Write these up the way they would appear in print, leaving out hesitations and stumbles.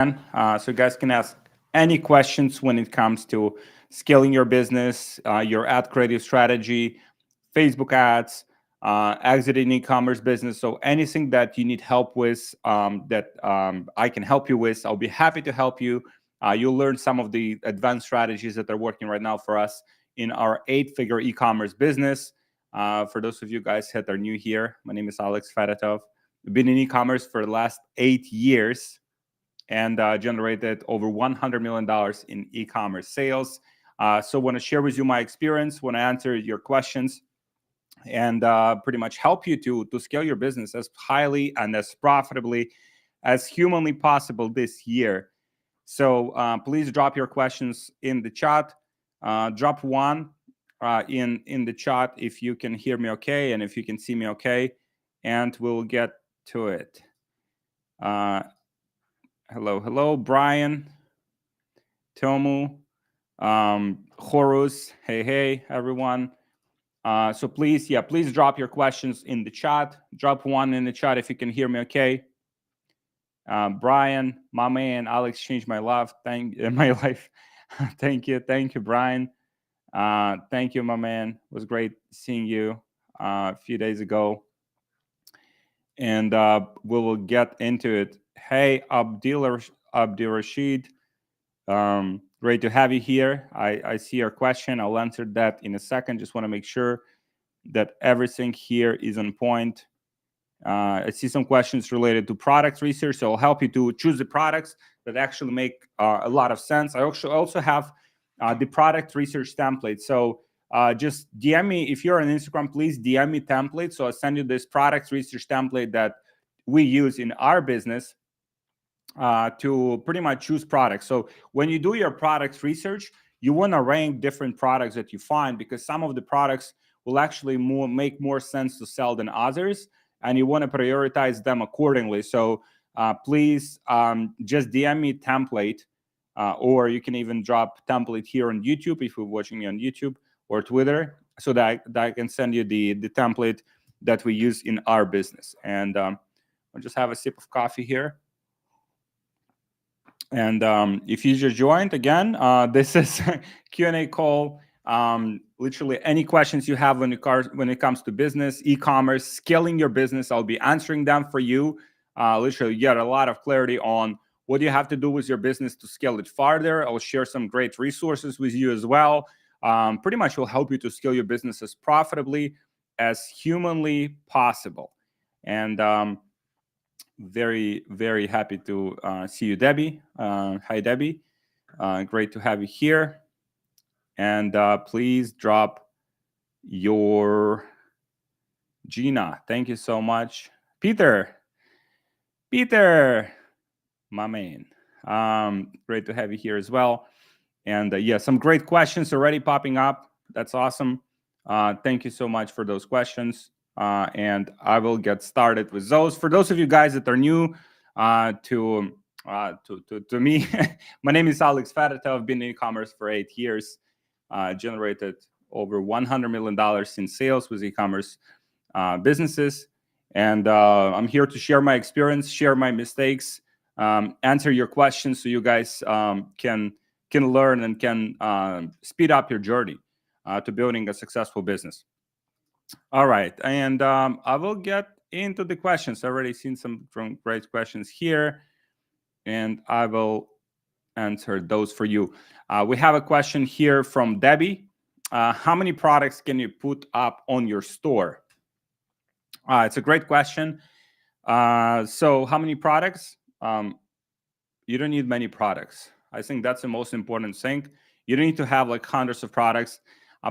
So you guys can ask any questions when it comes to scaling your business, your ad creative strategy, Facebook ads, exiting e-commerce business. So anything that you need help with, that I can help you with, I'll be happy to help you. You'll learn some of the advanced strategies that are working right now for us in our 8-figure e-commerce business. For those of you guys that are new here, my name is Alex Fedotov. I've been in e-commerce for the last 8 years and generated over $100 million in e-commerce sales. So I want to share with you my experience, want to answer your questions, and pretty much help you to scale your business as highly and as profitably as humanly possible this year. So please drop your questions in the chat. Drop one in the chat if you can hear me okay and if you can see me okay, and we'll get to it. Hello, Brian, Tomu, Horus. Hey, everyone. So please drop your questions in the chat. Drop one in the chat if you can hear me okay. Brian, my man, Alex changed my life. My life. Thank you, Brian. Thank you, my man. It was great seeing you a few days ago. And we will get into it. Hey, Abdul Rashid. Great to have you here. I see your question. I'll answer that in a second. Just want to make sure that everything here is on point. I see some questions related to product research, so I'll help you to choose the products that actually make a lot of sense. I also have the product research template. So just DM me. If you're on Instagram, please DM me template. So I'll send you this product research template that we use in our business to pretty much choose products. So when you do your product research, you want to rank different products that you find, because some of the products will actually make more sense to sell than others, and you want to prioritize them accordingly. So please just DM me template, or you can even drop template here on YouTube if you're watching me on YouTube or Twitter, so that I can send you the template that we use in our business. And I'll just have a sip of coffee here. And if you just joined again, this is Q&A call. Literally any questions you have when it comes to business, e-commerce, scaling your business, I'll be answering them for you. Literally, you get a lot of clarity on what you have to do with your business to scale it farther. I'll share some great resources with you as well. Pretty much will help you to scale your business as profitably as humanly possible. And very, very happy to see you, Debbie. Hi, Debbie. Great to have you here. And please drop your Gina. Thank you so much. Peter, my man. Great to have you here as well. And yeah, some great questions already popping up. That's awesome. Thank you so much for those questions. And I will get started with those. For those of you guys that are new to me, my name is Alex Fedotov. I've been in e-commerce for 8 years. Generated over $100 million in sales with e-commerce businesses. And I'm here to share my experience, share my mistakes, answer your questions so you guys can learn and can speed up your journey to building a successful business. All right, and I will get into the questions. I've already seen some great questions here, and I will answer those for you. We have a question here from Debbie. How many products can you put up on your store? It's a great question. So how many products? You don't need many products. I think that's the most important thing. You don't need to have like hundreds of products.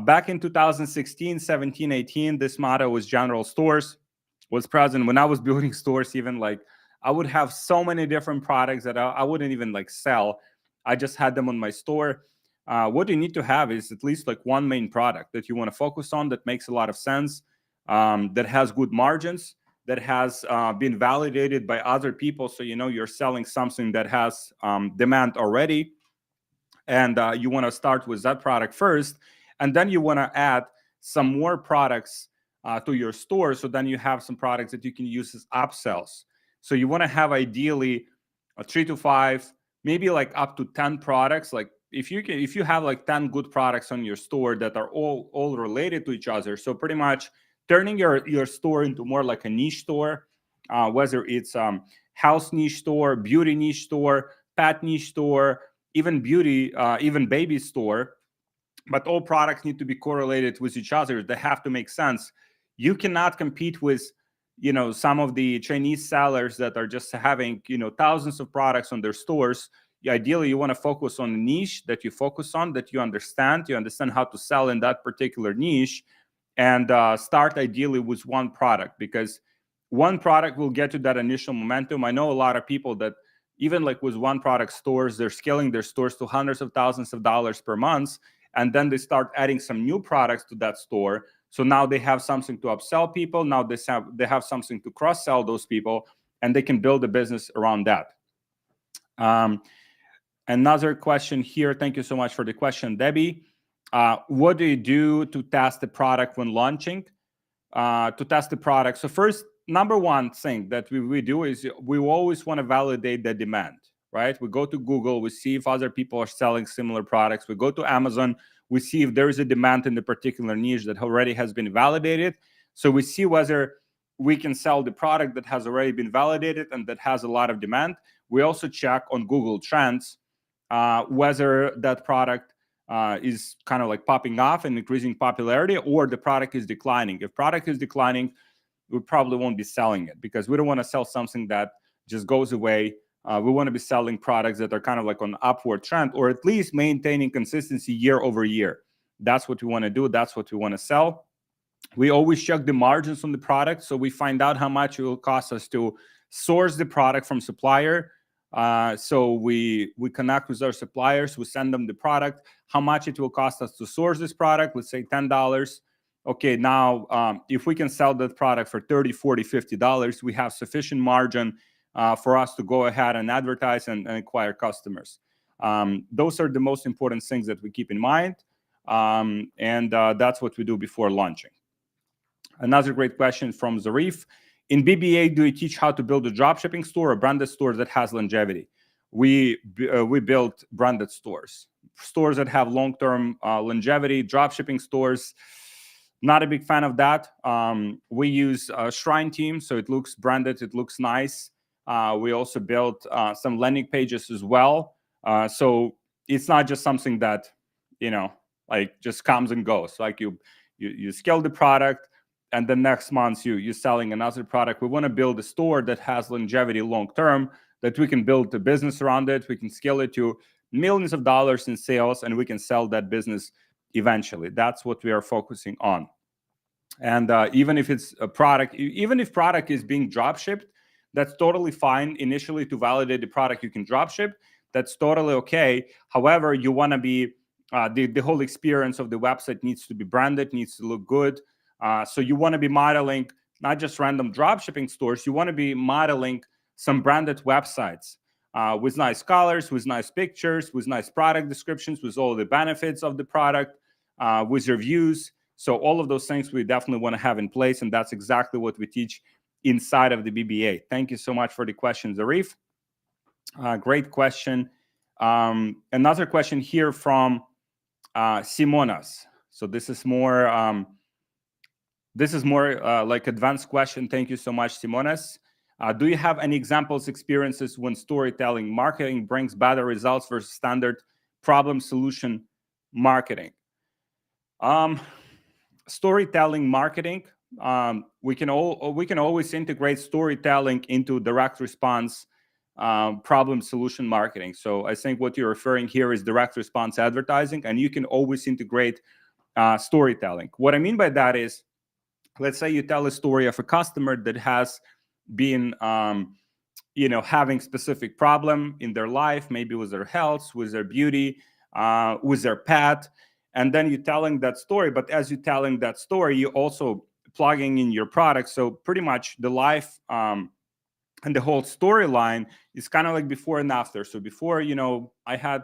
Back in 2016, 17, 18, this motto was general stores, was present. When I was building stores, even like I would have so many different products that I wouldn't even like sell. I just had them on my store. What you need to have is at least like one main product that you want to focus on, that makes a lot of sense, that has good margins, that has been validated by other people. So, you know, you're selling something that has demand already. And you want to start with that product first. And then you want to add some more products to your store. So then you have some products that you can use as upsells. So you want to have ideally 3 to 5 maybe like up to 10 products. Like if you have like 10 good products on your store that are all related to each other, so pretty much turning your store into more like a niche store, whether it's house niche store, beauty niche store, pet niche store, even beauty, even baby store, but all products need to be correlated with each other. They have to make sense. You cannot compete with, some of the Chinese sellers that are just having, thousands of products on their stores. Ideally, you want to focus on a niche that you focus on, that you understand how to sell in that particular niche, and start ideally with one product, because one product will get you that initial momentum. I know a lot of people that even like with one product stores, they're scaling their stores to hundreds of thousands of dollars per month, and then they start adding some new products to that store. So now they have something to upsell people. Now they have something to cross-sell those people, and they can build a business around that. Another question here. Thank you so much for the question, Debbie. What do you do to test the product when launching? To test the product. So first, number one thing that we do is we always want to validate the demand, right? We go to Google, we see if other people are selling similar products. We go to Amazon, we see if there is a demand in the particular niche that already has been validated. So we see whether we can sell the product that has already been validated and that has a lot of demand. We also check on Google Trends whether that product is kind of like popping off and increasing popularity, or the product is declining. If product is declining, we probably won't be selling it, because we don't want to sell something that just goes away. We want to be selling products that are kind of like on upward trend, or at least maintaining consistency year over year. That's what we want to do. That's what we want to sell. We always check the margins on the product, so we find out how much it will cost us to source the product from supplier. So we connect with our suppliers, we send them the product, how much it will cost us to source this product, let's say $10. Okay, now if we can sell that product for $30, $40, $50, we have sufficient margin for us to go ahead and advertise and acquire customers. Those are the most important things that we keep in mind, and that's what we do before launching. Another great question from Zarif. In BBA, do you teach how to build a dropshipping store or branded store that has longevity? We build branded stores that have long-term longevity. Dropshipping stores, not a big fan of that. We use Shrine Team, so it looks branded, it looks nice. We also built some landing pages as well. So it's not just something that, like just comes and goes. Like you scale the product, and the next month you're selling another product. We want to build a store that has longevity long term, that we can build a business around it. We can scale it to millions of dollars in sales, and we can sell that business eventually. That's what we are focusing on. And even if it's a product, even if product is being drop shipped, that's totally fine. Initially, to validate the product, you can drop ship. That's totally okay. However, you want to be the whole experience of the website needs to be branded, needs to look good. So you want to be modeling not just random drop shipping stores. You want to be modeling some branded websites with nice colors, with nice pictures, with nice product descriptions, with all the benefits of the product, with reviews. So all of those things we definitely want to have in place, and that's exactly what we teach inside of the BBA. Thank you so much for the question, Zarif. Great question. Another question here from Simonas. So this is more like advanced question. Thank you so much, Simonas. Do you have any examples, experiences when storytelling marketing brings better results versus standard problem solution marketing? Storytelling marketing, we can always integrate storytelling into direct response problem solution marketing. So I think what you're referring here is direct response advertising, and you can always integrate storytelling. What I mean by that is, let's say you tell a story of a customer that has been, having specific problem in their life, maybe with their health, with their beauty, with their pet, and then you're telling that story. But as you're telling that story, you're also plugging in your product. So pretty much the life and the whole storyline is kind of like before and after. So before, I had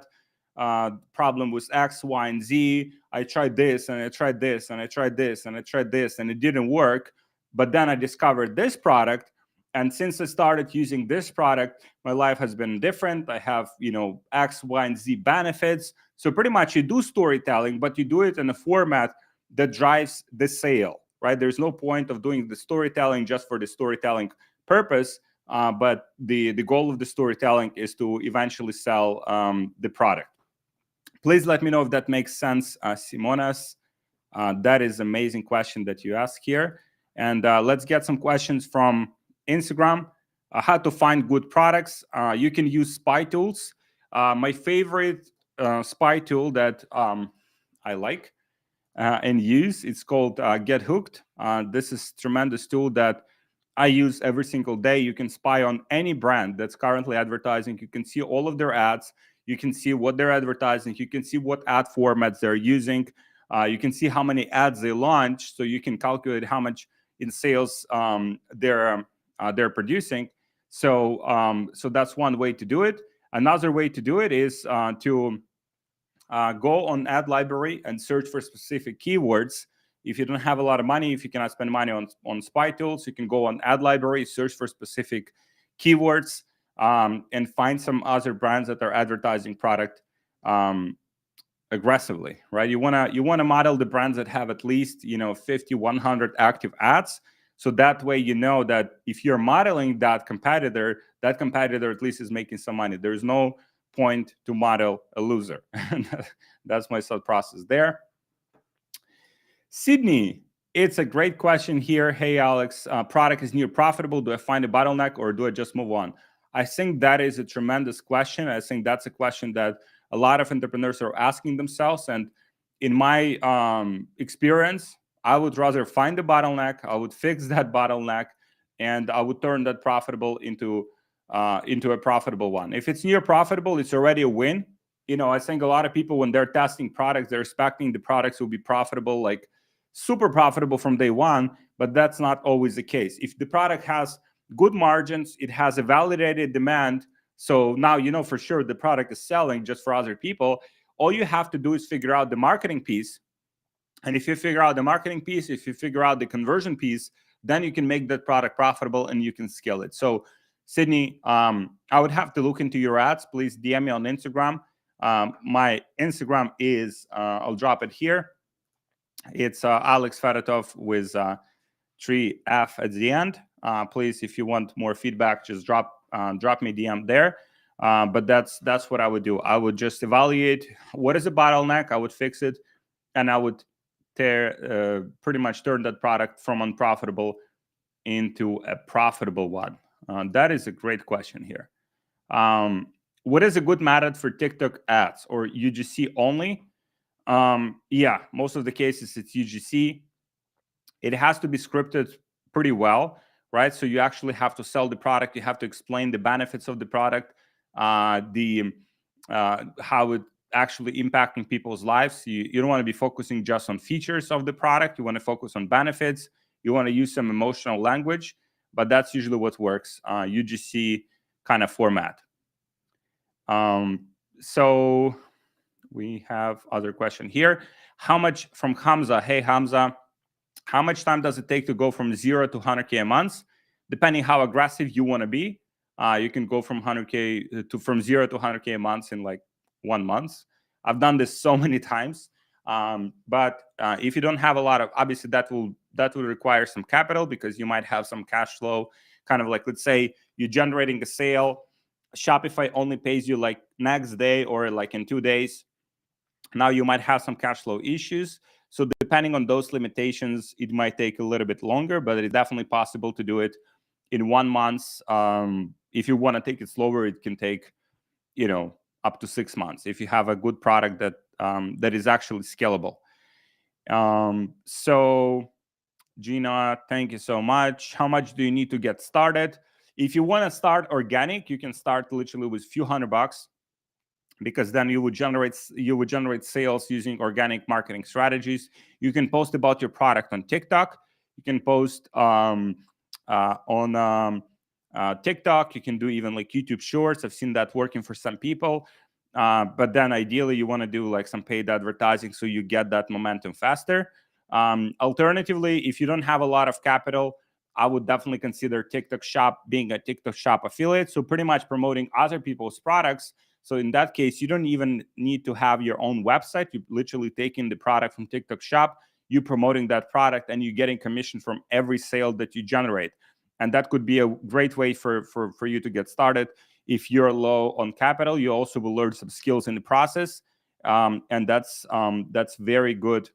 problem with X, Y, and Z. I tried this, and I tried this, and I tried this, and I tried this, and it didn't work. But then I discovered this product, And since I started using this product, my life has been different. I have, X, Y, and Z benefits. So pretty much you do storytelling, but you do it in a format that drives the sale, right? There's no point of doing the storytelling just for the storytelling purpose. But the goal of the storytelling is to eventually sell the product. Please let me know if that makes sense, Simonas. That is an amazing question that you ask here. And let's get some questions from Instagram. How to find good products. You can use spy tools. My favorite spy tool that I like and use, it's called Get Hooked. This is a tremendous tool that I use every single day. You can spy on any brand that's currently advertising. You can see all of their ads. You can see what they're advertising. You can see what ad formats they're using. You can see how many ads they launch, so you can calculate how much in sales they're producing. So that's one way to do it. Another way to do it is to go on ad library and search for specific keywords. If you don't have a lot of money, if you cannot spend money on spy tools, you can go on ad library, search for specific keywords, and find some other brands that are advertising product aggressively, right? You wanna model the brands that have at least 50, 100 active ads. So that way you know that if you're modeling that competitor at least is making some money. There's no point to model a loser. That's my thought process there. Sydney, it's a great question here. Hey, Alex, product is near profitable. Do I find a bottleneck or do I just move on? I think that is a tremendous question. I think that's a question that a lot of entrepreneurs are asking themselves. And in my experience, I would rather find a bottleneck. I would fix that bottleneck, and I would turn that profitable into a profitable one. If it's near profitable, it's already a win. I think a lot of people, when they're testing products, they're expecting the products will be profitable, like super profitable from day one, but that's not always the case. If the product has good margins, it has a validated demand, so now for sure the product is selling just for other people. All you have to do is figure out the marketing piece. And if you figure out the marketing piece, if you figure out the conversion piece, then you can make that product profitable and you can scale it. So Sydney, I would have to look into your ads. Please DM me on Instagram. My Instagram is, I'll drop it here. It's Alex Fedotov with 3F at the end. Please, if you want more feedback, just drop me DM there. But that's what I would do. I would just evaluate what is a bottleneck. I would fix it, and I would pretty much turn that product from unprofitable into a profitable one. That is a great question here. What is a good method for TikTok ads or UGC only? Yeah, most of the cases it's UGC. It has to be scripted pretty well, right? So you actually have to sell the product. You have to explain the benefits of the product, how it actually impacting people's lives. You don't want to be focusing just on features of the product. You want to focus on benefits. You want to use some emotional language, but that's usually what works. UGC kind of format. So we have other question here. How much from Hamza? Hey, Hamza. How much time does it take to go from 0 to 100K a month? Depending how aggressive you want to be, you can go from 100K from 0 to 100K a month in like 1 month. I've done this so many times. But if you don't have a lot of, obviously that will require some capital because you might have some cash flow. Kind of like, let's say you're generating a sale, Shopify only pays you like next day or like in 2 days. Now you might have some cash flow issues. So depending on those limitations, it might take a little bit longer, but it's definitely possible to do it in 1 month. If you want to take it slower, it can take, up to 6 months if you have a good product that is actually scalable. So Gina, thank you so much. How much do you need to get started? If you want to start organic, you can start literally with a few $100, because then you would generate sales using organic marketing strategies. You can post about your product on TikTok. You can post on TikTok. You can do even like YouTube Shorts. I've seen that working for some people. But then ideally, you want to do like some paid advertising so you get that momentum faster. Alternatively, if you don't have a lot of capital, I would definitely consider TikTok Shop being a TikTok Shop affiliate. So pretty much promoting other people's products. So in that case, you don't even need to have your own website. You literally taking the product from TikTok Shop, you promoting that product, and you're getting commission from every sale that you generate. And that could be a great way for you to get started. If you're low on capital, you also will learn some skills in the process. And that's very good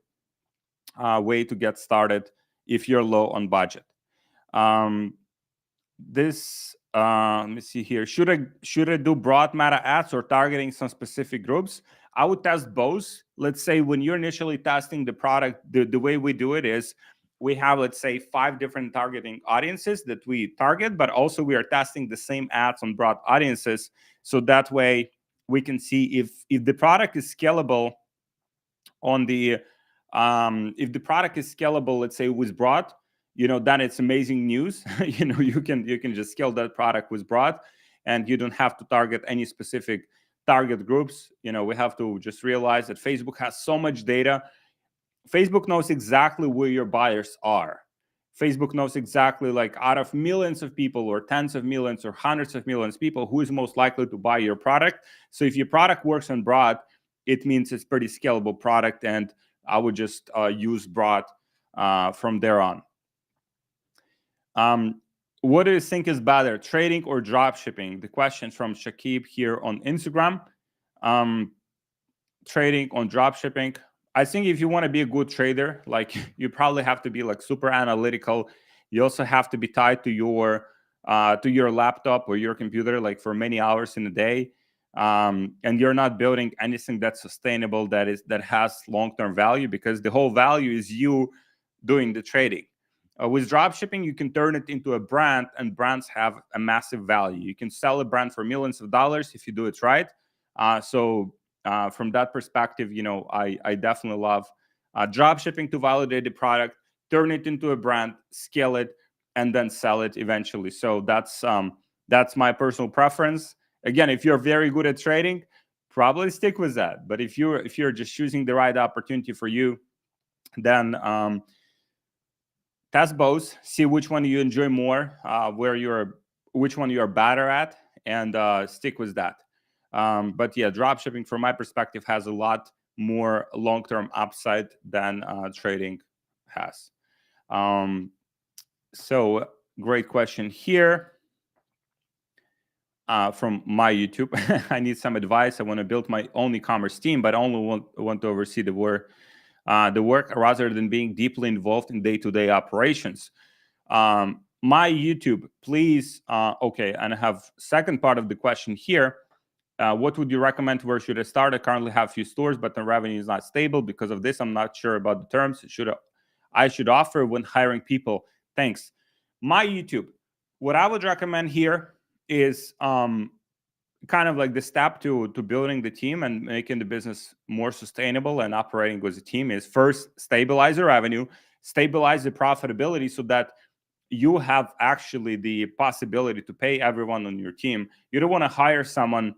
way to get started if you're low on budget. Let me see here. Should I do broad meta ads or targeting some specific groups? I would test both. Let's say when you're initially testing the product, the way we do it is we have, let's say, 5 different targeting audiences that we target, but also we are testing the same ads on broad audiences. So that way we can see if the product is scalable on the if the product is scalable, let's say with broad, then it's amazing news. You can just scale that product with broad, and you don't have to target any specific target groups. We have to just realize that Facebook has so much data. Facebook knows exactly where your buyers are. Facebook knows exactly, like, out of millions of people or tens of millions or hundreds of millions of people, who is most likely to buy your product. So if your product works on broad, it means it's pretty scalable product, and I would just use broad from there on. What do you think is better, trading or drop shipping? The question from Shakib here on Instagram. Trading on drop shipping. I think if you want to be a good trader, like, you probably have to be like super analytical. You also have to be tied to your laptop or your computer, like, for many hours in a day. And you're not building anything that's sustainable, that has long-term value, because the whole value is you doing the trading. With drop shipping, you can turn it into a brand, and brands have a massive value. You can sell a brand for millions of dollars if you do it right. So from that perspective, I definitely love drop shipping to validate the product, turn it into a brand, scale it, and then sell it eventually. So that's my personal preference. Again, if you're very good at trading, probably stick with that. But if you're just choosing the right opportunity for you, then test both, see which one you enjoy more, which one you are better at, and stick with that. But yeah, drop shipping, from my perspective, has a lot more long-term upside than trading has. So great question here from my YouTube. I need some advice. I want to build my own e-commerce team, but I only want to oversee the work rather than being deeply involved in day-to-day operations. My YouTube, please. Okay, and I have second part of the question here. What would you recommend? Where should I start? I currently have a few stores, but the revenue is not stable. Because of this, I'm not sure about the terms I should offer when hiring people. Thanks. My YouTube, what I would recommend here is kind of like the step to building the team and making the business more sustainable and operating with a team is, first, stabilize the revenue, stabilize the profitability, so that you have actually the possibility to pay everyone on your team. You don't want to hire someone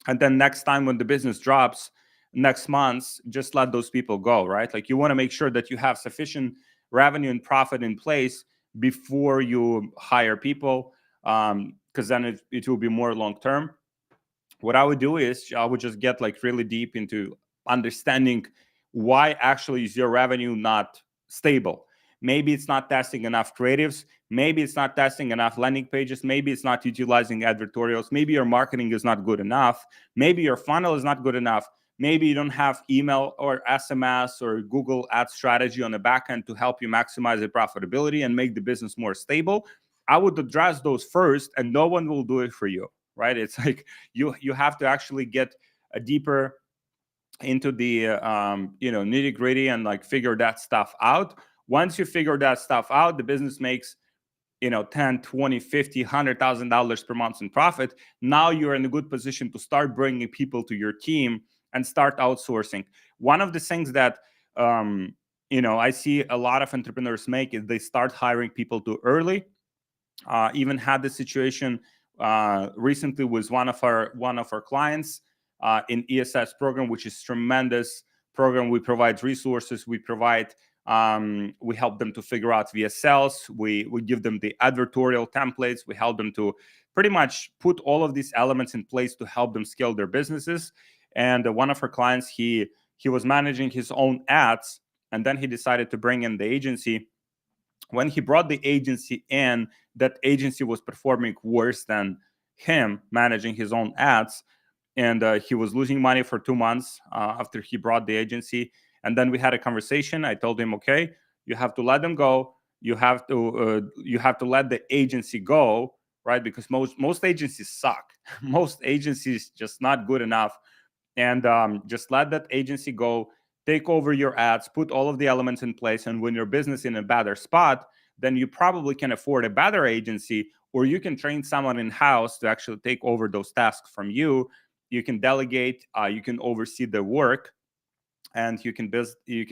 and then next time when the business drops next month, just let those people go, right? Like, you want to make sure that you have sufficient revenue and profit in place before you hire people, because then it will be more long term. What I would do is I would just get like really deep into understanding why actually is your revenue not stable. Maybe it's not testing enough creatives. Maybe it's not testing enough landing pages. Maybe it's not utilizing advertorials. Maybe your marketing is not good enough. Maybe your funnel is not good enough. Maybe you don't have email or SMS or Google ad strategy on the back end to help you maximize the profitability and make the business more stable. I would address those first, and no one will do it for you, right? It's like you have to actually get a deeper into the nitty gritty and like figure that stuff out. Once you figure that stuff out, the business makes 10, 20, 50, $100,000 per month in profit. Now you're in a good position to start bringing people to your team and start outsourcing. One of the things that I see a lot of entrepreneurs make is they start hiring people too early. Even had the situation recently with one of our clients in ESS program, which is tremendous program. We provide resources, we provide We help them to figure out VSLs. We give them the advertorial templates. We help them to pretty much put all of these elements in place to help them scale their businesses. And one of our clients, he was managing his own ads, and then he decided to bring in the agency. When he brought the agency in, that agency was performing worse than him managing his own ads. And he was losing money for 2 months after he brought the agency. And then we had a conversation. I told him, okay, you have to let them go. You have to let the agency go, right? Because most agencies suck. Most agencies just not good enough. And just let that agency go, take over your ads, put all of the elements in place. And when your business in a better spot, then you probably can afford a better agency, or you can train someone in-house to actually take over those tasks from you. You can delegate, you can oversee the work, and you can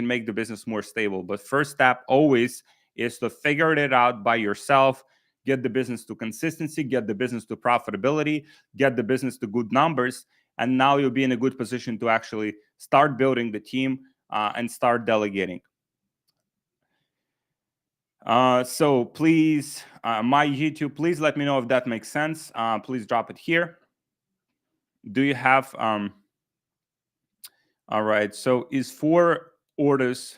make the business more stable. But first step always is to figure it out by yourself, get the business to consistency, get the business to profitability, get the business to good numbers. And now you'll be in a good position to actually start building the team and start delegating. So please, my YouTube, please let me know if that makes sense. Please drop it here. Do you have, all right, so is 4 orders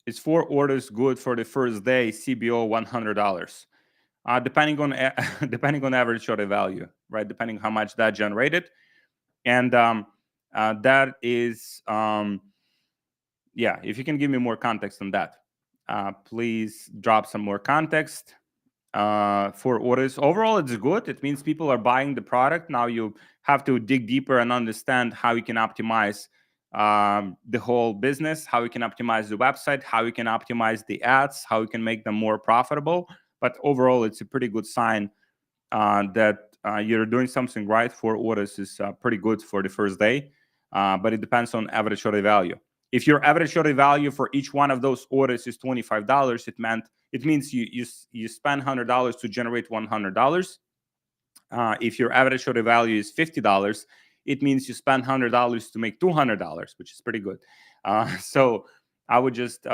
good for the first day, CBO $100? Depending on average order value, right? Depending how much that generated. And that is, yeah, if you can give me more context on that, please drop some more context. For orders overall, it's good. It means people are buying the product. Now you have to dig deeper and understand how you can optimize the whole business, how you can optimize the website, how you can optimize the ads, how you can make them more profitable. But overall, it's a pretty good sign that you're doing something right. 4 orders is pretty good for the first day, but it depends on average order value. If your average order value for each one of those orders is $25, it means you spend $100 to generate $100. If your average order value is $50, it means you spend $100 to make $200, which is pretty good. So I would just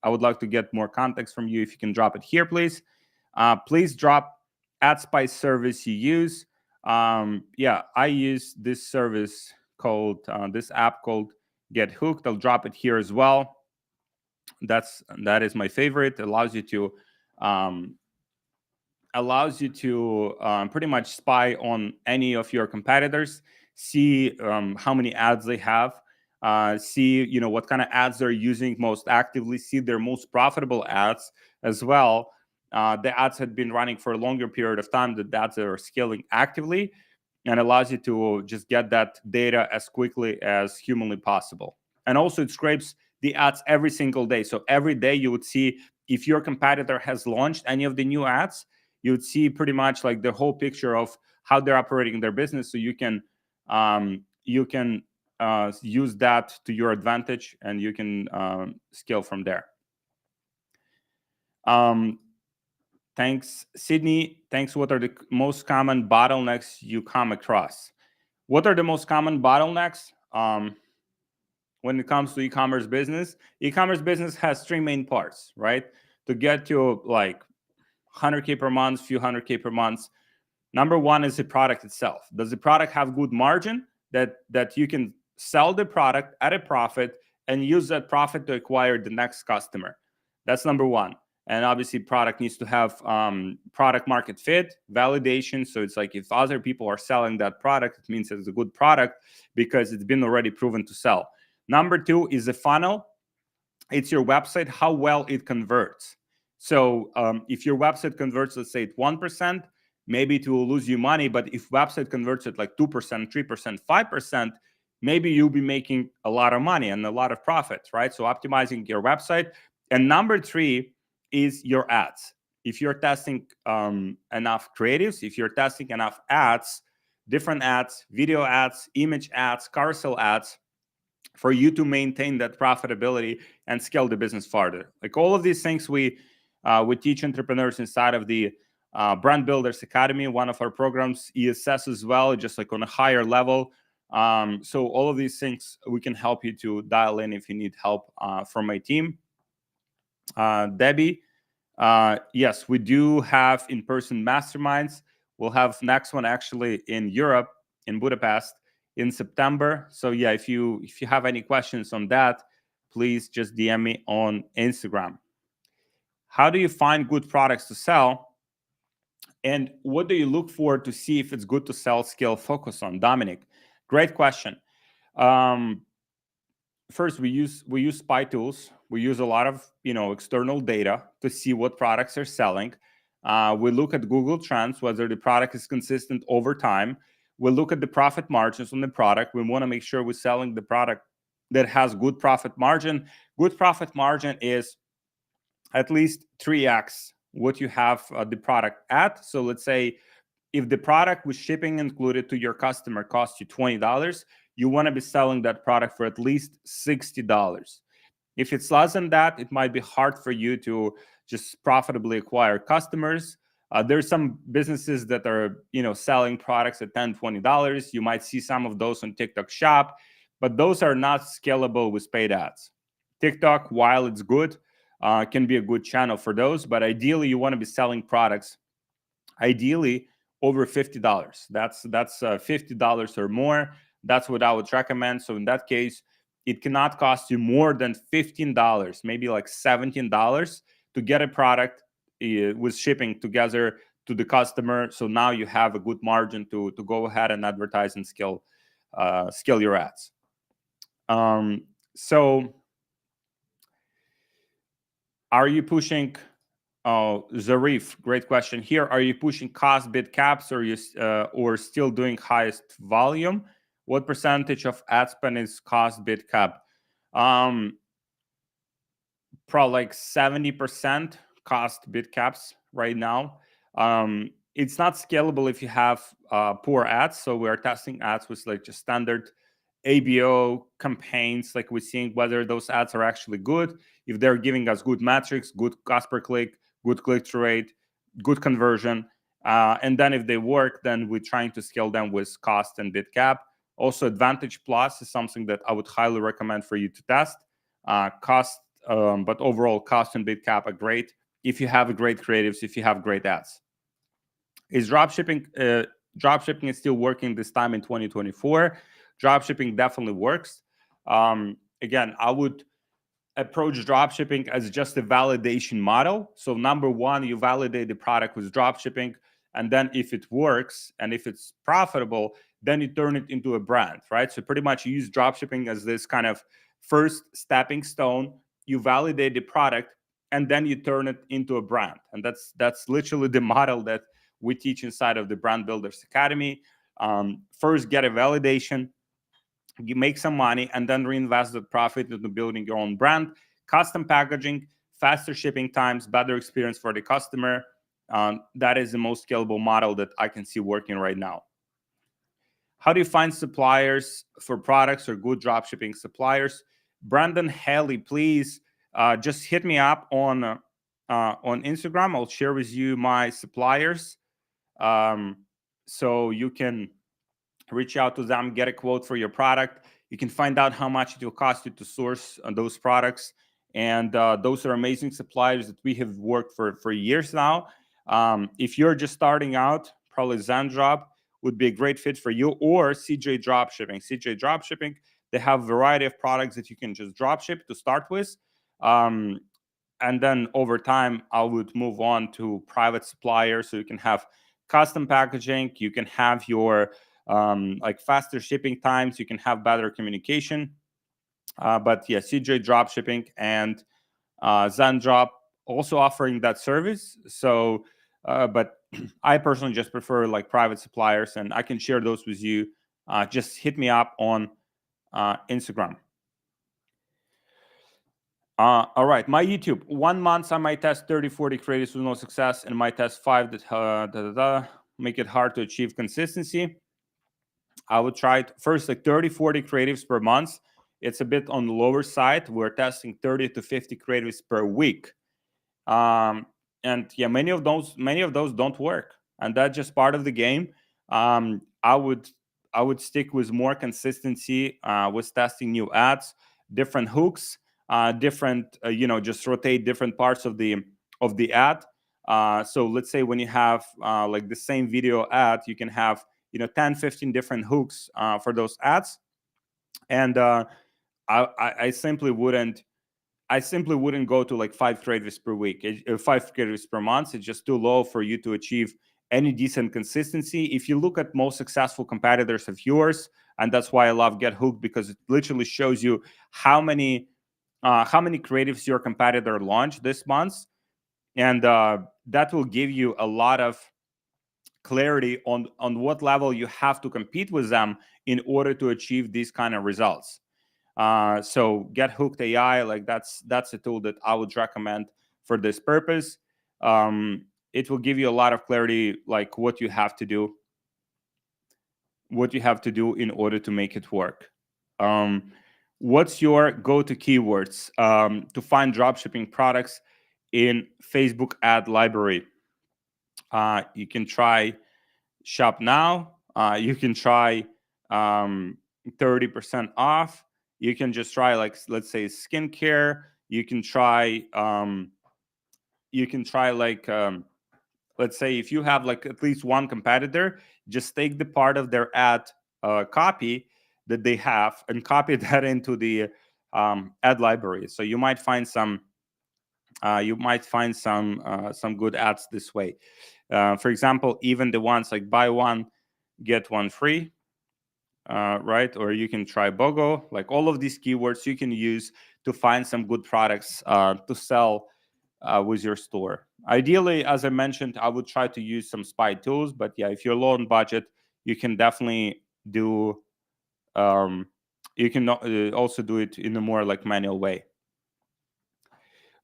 I would like to get more context from you. If you can drop it here, please. Please drop AdSpice service you use. Yeah, I use this service called this app called Get Hooked. I'll drop it here as well. That is my favorite. It allows you to pretty much spy on any of your competitors, see how many ads they have, see what kind of ads they're using most actively, see their most profitable ads as well. The ads had been running for a longer period of time. The ads are scaling actively, and allows you to just get that data as quickly as humanly possible. And also it scrapes the ads every single day. So every day you would see if your competitor has launched any of the new ads, you would see pretty much like the whole picture of how they're operating their business. So you can use that to your advantage, and you can scale from there. Thanks, Sydney. Thanks. What are the most common bottlenecks you come across? What are the most common bottlenecks when it comes to e-commerce business? E-commerce business has 3 main parts, right? To get to like 100K per month, few 100K per month. Number 1 is the product itself. Does the product have good margin that you can sell the product at a profit and use that profit to acquire the next customer? That's number 1. And obviously product needs to have product market fit, validation. So it's like if other people are selling that product, it means it's a good product because it's been already proven to sell. Number 2 is the funnel. It's your website, how well it converts. So if your website converts, let's say at 1%, maybe it will lose you money. But if website converts at like 2%, 3%, 5%, maybe you'll be making a lot of money and a lot of profits, right? So optimizing your website. And number 3 is your ads. If you're testing enough creatives, if you're testing enough ads, different ads, video ads, image ads, carousel ads, for you to maintain that profitability and scale the business farther. Like all of these things we teach entrepreneurs inside of the Brand Builders Academy, one of our programs, ESS as well, just like on a higher level. So all of these things we can help you to dial in if you need help from my team. Debbie, yes, we do have in-person masterminds. We'll have next one actually in Europe, in Budapest, in September. So yeah, if you have any questions on that, please just DM me on Instagram. How do you find good products to sell? And what do you look for to see if it's good to sell, scale, focus on? Dominic, great question. First, we use spy tools. We use a lot of external data to see what products are selling. We look at Google Trends, whether the product is consistent over time. We look at the profit margins on the product. We want to make sure we're selling the product that has good profit margin. Good profit margin is at least 3x what you have the product at. So let's say if the product with shipping included to your customer costs you $20, you want to be selling that product for at least $60. If it's less than that, it might be hard for you to just profitably acquire customers. There's some businesses that are selling products at $10, $20. You might see some of those on TikTok Shop, but those are not scalable with paid ads. TikTok, while it's good, can be a good channel for those, but ideally you want to be selling products ideally over $50. That's $50 or more. That's what I would recommend. So in that case, it cannot cost you more than $15, maybe like $17 to get a product with shipping together to the customer. So now you have a good margin to go ahead and advertise and scale your ads. So are you pushing? Oh, Zarif, great question here. Are you pushing cost bid caps, or still doing highest volume? What percentage of ad spend is cost bid cap? Probably like 70% cost bid caps right now. It's not scalable if you have poor ads. So we're testing ads with like just standard ABO campaigns, like we're seeing whether those ads are actually good, if they're giving us good metrics, good cost per click, good click-through rate, good conversion. And then if they work, then we're trying to scale them with cost and bid cap. Also, Advantage Plus is something that I would highly recommend for you to test. But overall, cost and bid cap are great if you have great creatives, if you have great ads. Is dropshipping is still working this time in 2024? Dropshipping definitely works. Again, I would approach dropshipping as just a validation model. So number one, you validate the product with dropshipping, and then if it works and if it's profitable, then you turn it into a brand, right? So pretty much you use dropshipping as this kind of first stepping stone. You validate the product, and then you turn it into a brand. And that's literally the model that we teach inside of the Brand Builders Academy. First, get a validation, you make some money, and then reinvest the profit into building your own brand. Custom packaging, faster shipping times, better experience for the customer. That is the most scalable model that I can see working right now. How do you find suppliers for products or good dropshipping suppliers? Brandon Haley, please just hit me up on Instagram. I'll share with you my suppliers, so you can reach out to them, get a quote for your product. You can find out how much it will cost you to source those products. And those are amazing suppliers that we have worked for years now. If you're just starting out, probably ZenDrop would be a great fit for you, or CJ Dropshipping. CJ Dropshipping, they have a variety of products that you can just dropship to start with. And then over time, I would move on to private suppliers, so you can have custom packaging, you can have your like faster shipping times, you can have better communication. But yeah, CJ Dropshipping and ZenDrop also offering that service. So, but I personally just prefer like private suppliers, and I can share those with you. Just hit me up on Instagram. All right, my YouTube. 1 month I might test 30, 40 creatives with no success, and might test 5 that make it hard to achieve consistency. I would try it first like 30, 40 creatives per month. It's a bit on the lower side. We're testing 30 to 50 creatives per week. And yeah, many of those don't work. And that's just part of the game. I would would stick with more consistency with testing new ads, different hooks, different just rotate different parts of the ad. So let's say when you have like the same video ad, you can have 10, 15 different hooks for those ads. And I simply wouldn't go to like 5 creatives per week, 5 creatives per month. It's just too low for you to achieve any decent consistency. If you look at most successful competitors of yours, and that's why I love Get Hooked, because it literally shows you how many creatives your competitor launched this month, and that will give you a lot of clarity on what level you have to compete with them in order to achieve these kind of results. So Get Hooked AI, like that's a tool that I would recommend for this purpose. It will give you a lot of clarity, like what you have to do in order to make it work. What's your go-to keywords to find dropshipping products in Facebook ad library? You can try shop now. You can try 30% off. You can just try, like, let's say skincare. You can try like let's say if you have like at least one competitor, just take the part of their ad copy that they have and copy that into the ad library. So you might find some some good ads this way. For example, even the ones like buy one get one free, right? Or you can try BOGO. Like all of these keywords you can use to find some good products to sell with your store. Ideally, as I mentioned, I would try to use some spy tools, but yeah, if you're low on budget, you can definitely do. You can also do it in a more like manual way.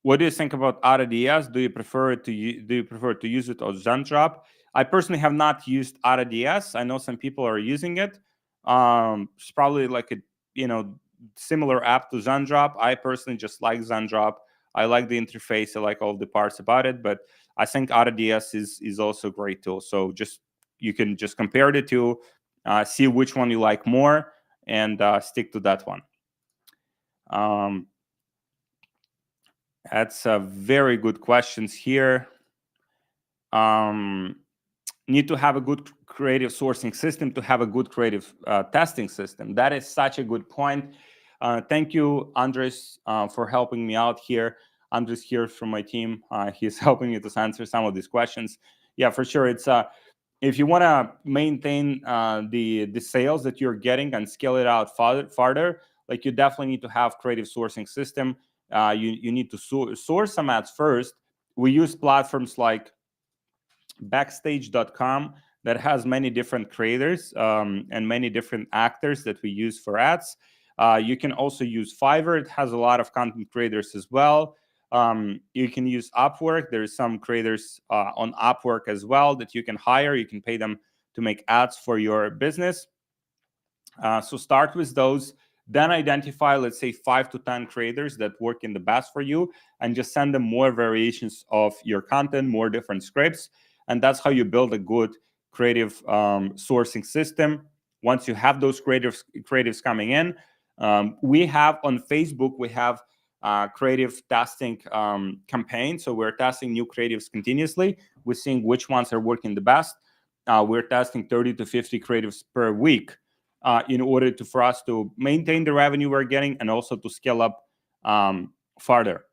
What do you think about AutoDS? Do you prefer to use it or ZenDrop? I personally have not used AutoDS. I know some people are using it. It's probably like a similar app to ZenDrop. I personally just like ZenDrop. I like the interface. I like all the parts about it. But I think AutoDS is also a great tool. So you can just compare the two, see which one you like more, and stick to that one. That's a very good questions here. Need to have a good creative sourcing system to have a good creative testing system. That is such a good point. Thank you, Andres, for helping me out here. Andres here from my team. He's helping me to answer some of these questions. Yeah, for sure. It's if you want to maintain the sales that you're getting and scale it out farther, like you definitely need to have creative sourcing system. You need to source some ads first. We use platforms like Backstage.com that has many different creators and many different actors that we use for ads. You can also use Fiverr. It has a lot of content creators as well. You can use Upwork. There's some creators on Upwork as well that you can hire. You can pay them to make ads for your business. So start with those. Then identify, let's say, 5 to 10 creators that work in the best for you, and just send them more variations of your content, more different scripts. And that's how you build a good creative sourcing system. Once you have those creatives coming in, we have on Facebook, we have creative testing campaign. So we're testing new creatives continuously. We're seeing which ones are working the best. We're testing 30 to 50 creatives per week in order for us to maintain the revenue we're getting and also to scale up farther.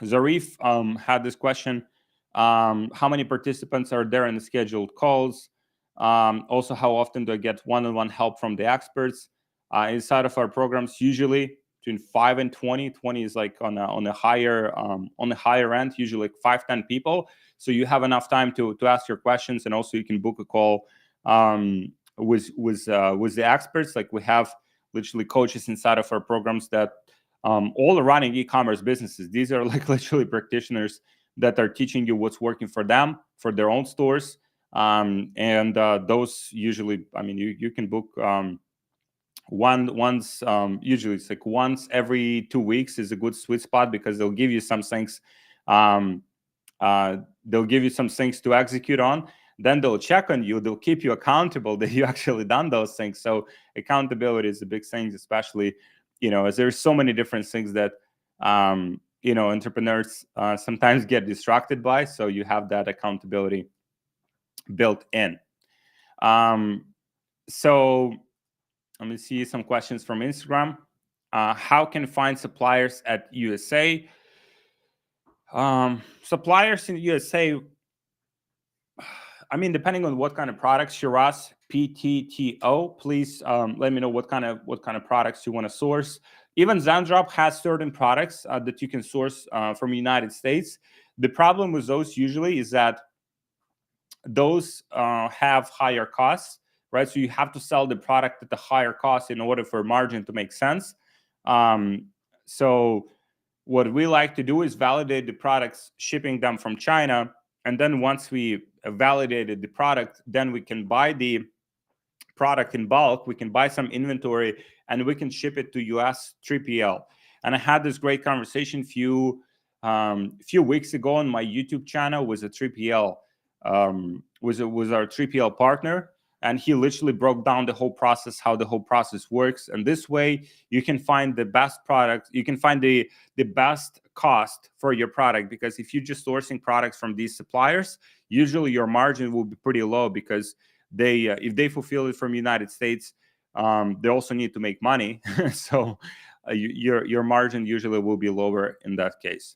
Zarif had this question. How many participants are there in the scheduled calls? Also, how often do I get one-on-one help from the experts? Inside of our programs, usually between 5 and 20. 20 is like on a higher end, usually like 5-10 people. So you have enough time to ask your questions, and also you can book a call with the experts. Like we have literally coaches inside of our programs that all are running e-commerce businesses. These are like literally practitioners that are teaching you what's working for them, for their own stores. And those usually, I mean, you can book once, usually it's like once every 2 weeks is a good sweet spot, because they'll give you some things. They'll give you some things to execute on. then they'll check on you, they'll keep you accountable that you actually done those things. So accountability is a big thing, especially, as there's so many different things that entrepreneurs sometimes get distracted by. So you have that accountability built in. So let me see some questions from Instagram. How can find suppliers at USA? Suppliers in USA, I mean, depending on what kind of products, Shiraz, PTTO, please let me know what kind of products you want to source. Even Zandrop has certain products that you can source from the United States. The problem with those usually is that those have higher costs, right? So you have to sell the product at the higher cost in order for margin to make sense. So what we like to do is validate the products, shipping them from China. And then once we validated the product, then we can buy the product in bulk. We can buy some inventory and we can ship it to US 3PL. And I had this great conversation few weeks ago on my YouTube channel with a 3PL, was our 3PL partner. And he literally broke down the whole process, how the whole process works. And this way you can find the best product. You can find the best cost for your product, because if you're just sourcing products from these suppliers, usually your margin will be pretty low, because they if they fulfill it from the United States, they also need to make money. So your margin usually will be lower in that case.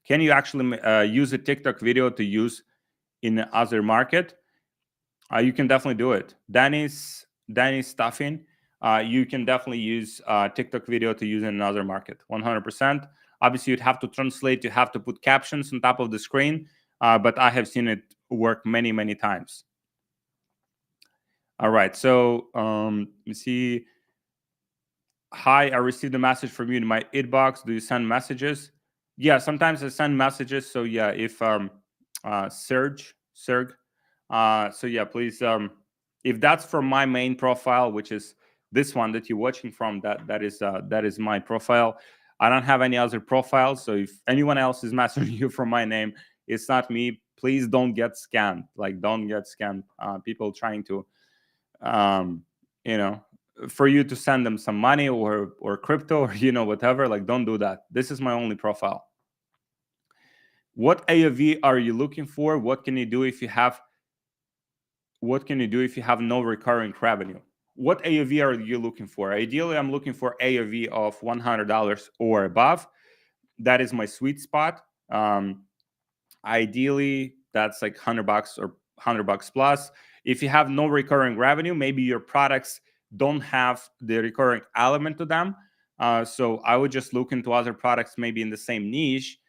Can you actually use a TikTok video to use in other market? You can definitely do it. Danny's stuffing. You can definitely use TikTok video to use in another market, 100%. Obviously, you'd have to translate. You have to put captions on top of the screen, but I have seen it work many, many times. All right, so let me see. Hi, I received a message from you in my inbox. Do you send messages? Yeah, sometimes I send messages. So yeah, if Serge. So yeah, please, if that's from my main profile, which is this one that you're watching from, that is my profile. I don't have any other profiles. So if anyone else is messaging you from my name, it's not me. Please don't get scammed. Like, don't get scammed. People trying to, for you to send them some money or crypto or whatever. Like, don't do that. This is my only profile. What AOV are you looking for? What can you do if you have no recurring revenue? What AOV are you looking for? Ideally, I'm looking for AOV of $100 or above. That is my sweet spot. Ideally, that's like $100 or $100 plus. If you have no recurring revenue, maybe your products don't have the recurring element to them. So I would just look into other products maybe in the same niche.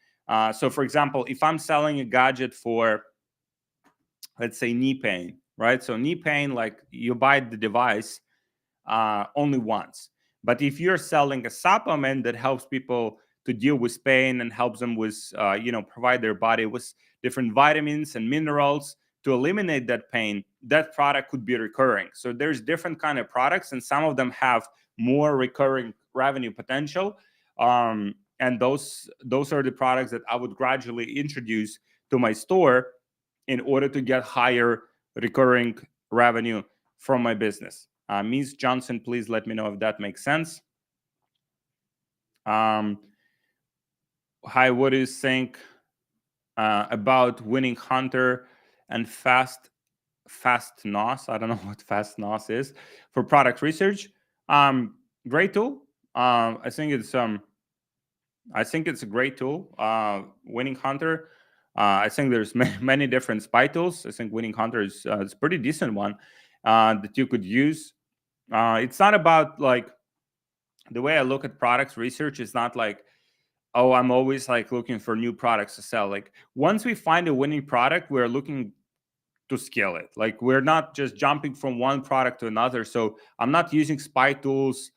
So for example, if I'm selling a gadget for, let's say, knee pain, right? So knee pain, like, you buy the device only once. But if you're selling a supplement that helps people to deal with pain and helps them with, provide their body with different vitamins and minerals to eliminate that pain, that product could be recurring. So there's different kind of products, and some of them have more recurring revenue potential. And those are the products that I would gradually introduce to my store in order to get higher recurring revenue from my business. Ms. Johnson, please let me know if that makes sense. Hi, what do you think about Winning Hunter and Fast NOS? I don't know what Fast NOS is for product research. Great tool. I think it's a great tool. Winning Hunter. I think there's many different spy tools. I think Winning Hunter is a pretty decent one that you could use. It's not about, like, the way I look at products research is not like, oh, I'm always like looking for new products to sell. Like, once we find a winning product, we're looking to scale it. Like, we're not just jumping from one product to another. So I'm not using spy tools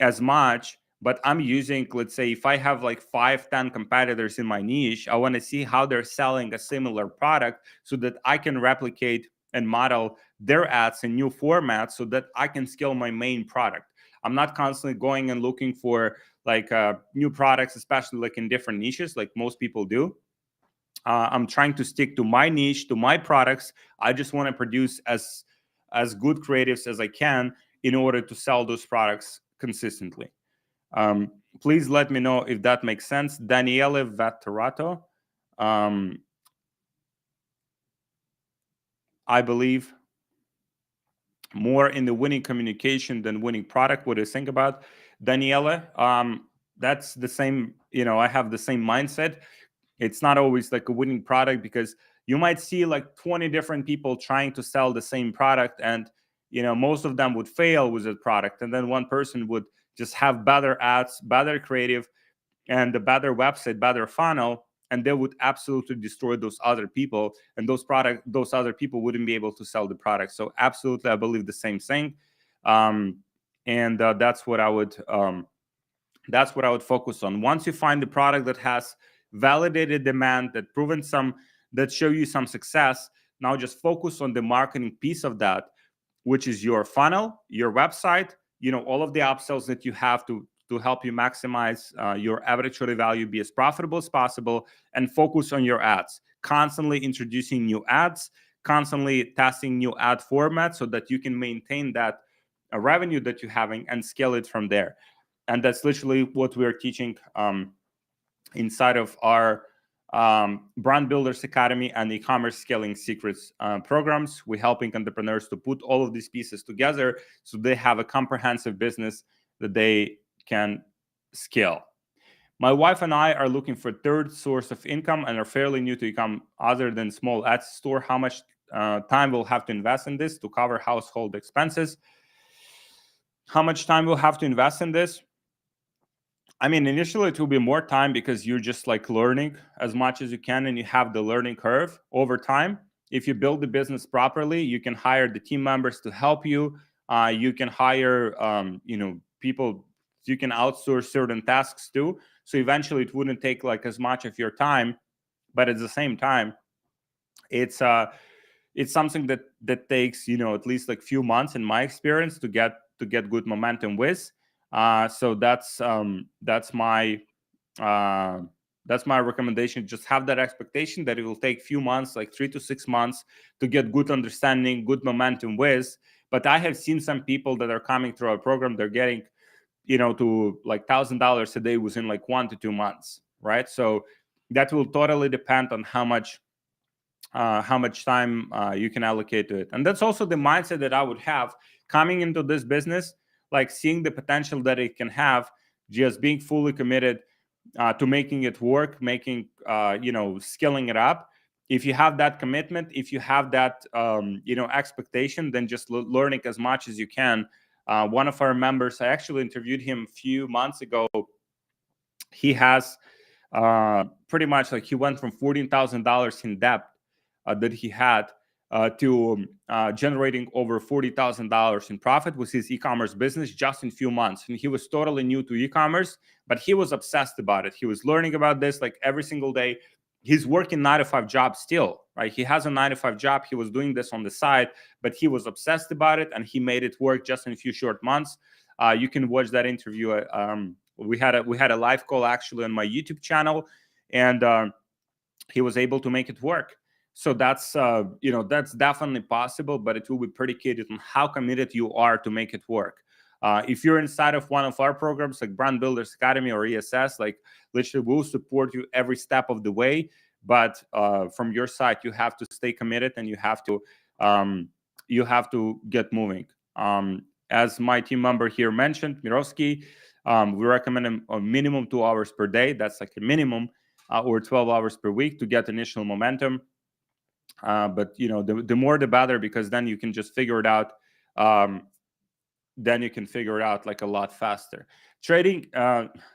as much, but I'm using, let's say, if I have like 5-10 competitors in my niche, I want to see how they're selling a similar product so that I can replicate and model their ads in new formats so that I can scale my main product. I'm not constantly going and looking for like new products, especially like in different niches, like most people do. I'm trying to stick to my niche, to my products. I just want to produce as good creatives as I can in order to sell those products consistently. Please let me know if that makes sense. Daniele Vatterato, I believe more in the winning communication than winning product. What do you think about Daniele? That's the same. I have the same mindset. It's not always like a winning product, because you might see like 20 different people trying to sell the same product, and most of them would fail with the product, and then one person would just have better ads, better creative, and a better website, better funnel, and they would absolutely destroy those other people, and those other people wouldn't be able to sell the product. So absolutely, I believe the same thing. And that's what I would focus on. Once you find the product that has validated demand, that show you some success, now just focus on the marketing piece of that, which is your funnel, your website, all of the upsells that you have to help you maximize your average order value, be as profitable as possible, and focus on your ads. Constantly introducing new ads, constantly testing new ad formats so that you can maintain that revenue that you're having and scale it from there. And that's literally what we're teaching inside of our Brand Builders Academy and e-commerce scaling secrets programs. We're helping entrepreneurs to put all of these pieces together so they have a comprehensive business that they can scale. My wife and I are looking for a third source of income and are fairly new to e-com other than small ad store. How much time we'll have to invest in this to cover household expenses? How much time we'll have to invest in this? I mean, initially it will be more time because you're just like learning as much as you can, and you have the learning curve over time. If you build the business properly, you can hire the team members to help you. You can hire, people. You can outsource certain tasks too. So eventually, it wouldn't take like as much of your time, but at the same time, it's something that takes at least like few months in my experience to get good momentum with. So that's my recommendation. Just have that expectation that it will take few months, like 3 to 6 months, to get good understanding, good momentum with. But I have seen some people that are coming through our program, they're getting to like $1,000 a day within like 1 to 2 months, right? So that will totally depend on how much time you can allocate to it. And that's also the mindset that I would have coming into this business, like seeing the potential that it can have, just being fully committed to making it work, scaling it up. If you have that commitment, if you have that expectation, then just learning as much as you can. One of our members, I actually interviewed him a few months ago. He has pretty much like he went from $14,000 in debt that he had to generating over $40,000 in profit with his e-commerce business just in a few months. And he was totally new to e-commerce, but he was obsessed about it. He was learning about this like every single day. He's working 9-to-5 job still, right? He has a 9-to-5 job. He was doing this on the side, but he was obsessed about it, and he made it work just in a few short months. You can watch that interview. We had a live call actually on my YouTube channel, and he was able to make it work. So that's that's definitely possible, but it will be predicated on how committed you are to make it work. If you're inside of one of our programs like Brand Builders Academy or ESS, like literally we'll support you every step of the way. But from your side, you have to stay committed, and you have to get moving. As my team member here mentioned, Mirovsky, we recommend a minimum 2 hours per day. That's like a minimum, or 12 hours per week to get initial momentum. But the more the better, because then you can just figure it out. Then you can figure it out like a lot faster. Trading,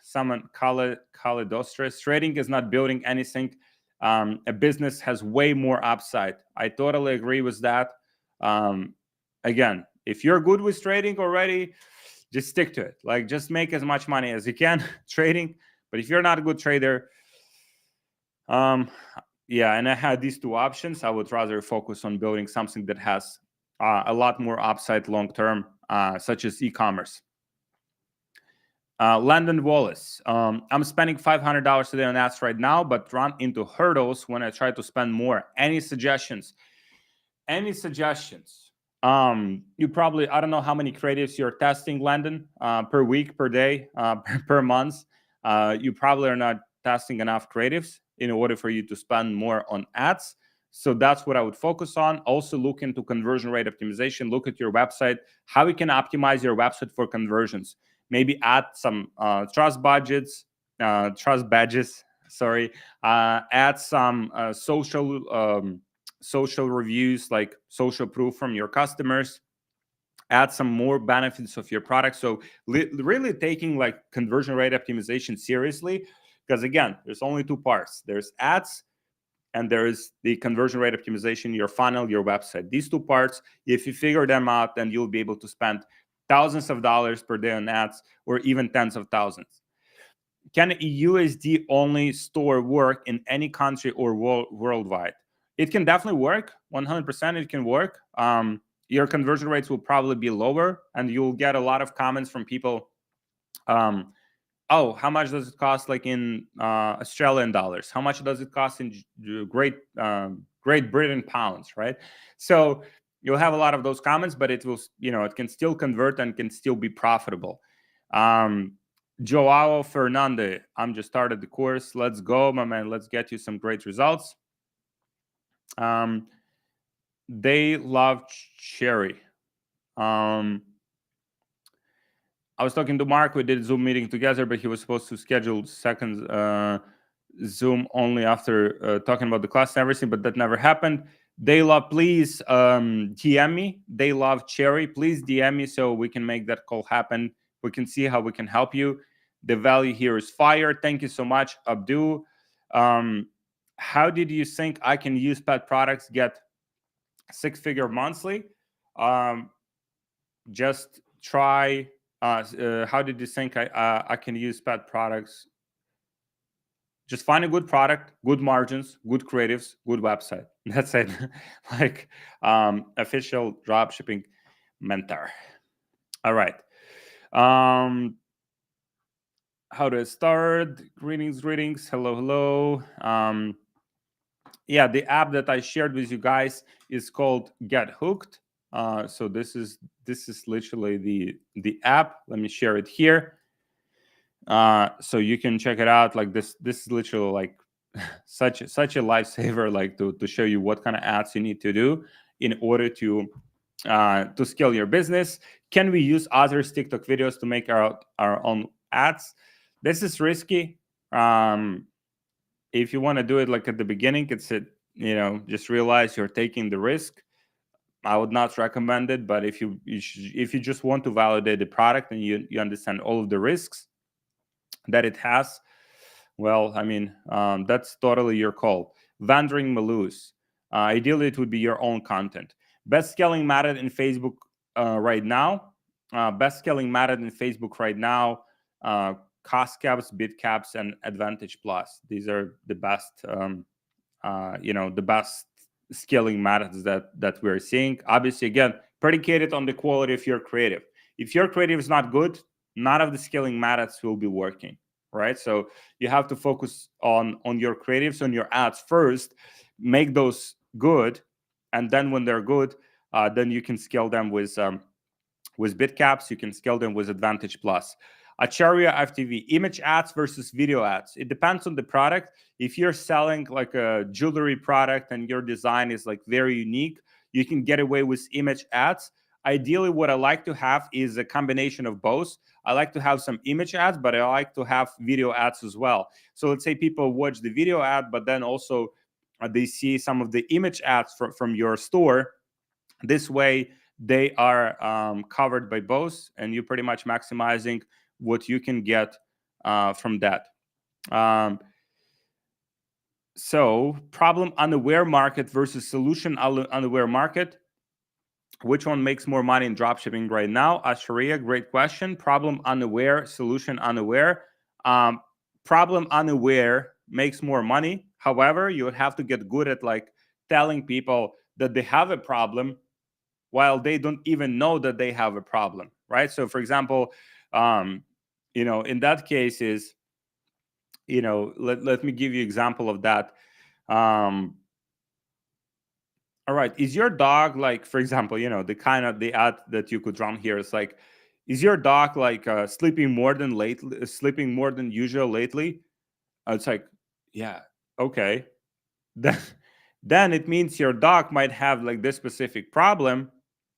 someone Kalidostris, trading is not building anything. A business has way more upside. I totally agree with that. Again, if you're good with trading already, just stick to it. Like, just make as much money as you can trading. But if you're not a good trader, yeah, and I had these two options. I would rather focus on building something that has a lot more upside long term, such as e-commerce. Landon Wallace. I'm spending $500 a day on ads right now, but run into hurdles when I try to spend more. Any suggestions? Any suggestions? You probably, I don't know how many creatives you're testing, Landon, per week, per day, per month. You probably are not testing enough creatives in order for you to spend more on ads. So that's what I would focus on. Also look into conversion rate optimization. Look at your website, how you can optimize your website for conversions. Maybe add some trust badges, sorry, add some social reviews, like social proof from your customers, add some more benefits of your product. So really taking like conversion rate optimization seriously, because again, there's only two parts. There's ads and there is the conversion rate optimization, your funnel, your website. These two parts, if you figure them out, then you'll be able to spend thousands of dollars per day on ads, or even tens of thousands. Can a USD only store work in any country or worldwide? It can definitely work. 100% it can work. Your conversion rates will probably be lower, and you'll get a lot of comments from people. Oh, how much does it cost, like in Australian dollars? How much does it cost in Great Britain pounds, right? So you'll have a lot of those comments, but it will, it can still convert and can still be profitable. Joao Fernandez, I'm just started the course. Let's go, my man. Let's get you some great results. They love cherry. I was talking to Mark. We did a Zoom meeting together, but he was supposed to schedule second Zoom only after talking about the class and everything, but that never happened. They love, please DM me. They love cherry. Please DM me so we can make that call happen. We can see how we can help you. The value here is fire. Thank you so much, Abdul. How did you think I can use pet products, get six-figure monthly? Just try. How did you think I can use pet products? Just find a good product, good margins, good creatives, good website. That's it. Like official dropshipping mentor. All right. How to start? Greetings. Hello. Yeah, the app that I shared with you guys is called Get Hooked. So this is literally the app. Let me share it here, so you can check it out. Like this is literally like such a lifesaver, like to show you what kind of ads you need to do in order to scale your business. Can we use others' TikTok videos to make our own ads? This is risky. If you want to do it like at the beginning, it's just realize you're taking the risk. I would not recommend it, but if you just want to validate the product and you understand all of the risks that it has, well, I mean, that's totally your call. Wandering Maloose. Ideally, it would be your own content. Best scaling method in Facebook right now. Cost caps, bid caps, and Advantage Plus. These are the best, the best scaling methods that we're seeing. Obviously, again, predicated on the quality of your creative. If your creative is not good, none of the scaling methods will be working, right? So you have to focus on your creatives, on your ads first, make those good, and then when they're good, then you can scale them with bid caps. You can scale them with Advantage Plus. Acharya FTV, image ads versus video ads. It depends on the product. If you're selling like a jewelry product and your design is like very unique, you can get away with image ads. Ideally, what I like to have is a combination of both. I like to have some image ads, but I like to have video ads as well. So let's say people watch the video ad, but then also they see some of the image ads from your store. This way, they are covered by both, and you're pretty much maximizing what you can get from that. So problem unaware market versus solution unaware market. Which one makes more money in dropshipping right now? Asharia, great question. Problem unaware, solution unaware. Problem unaware makes more money. However, you would have to get good at like telling people that they have a problem while they don't even know that they have a problem, right? So for example, in that case is, let me give you example of that. All right, is your dog, like, for example, the kind of the ad that you could run here is like, is your dog like sleeping more than usual lately? It's like, yeah, okay. then then it means your dog might have like this specific problem,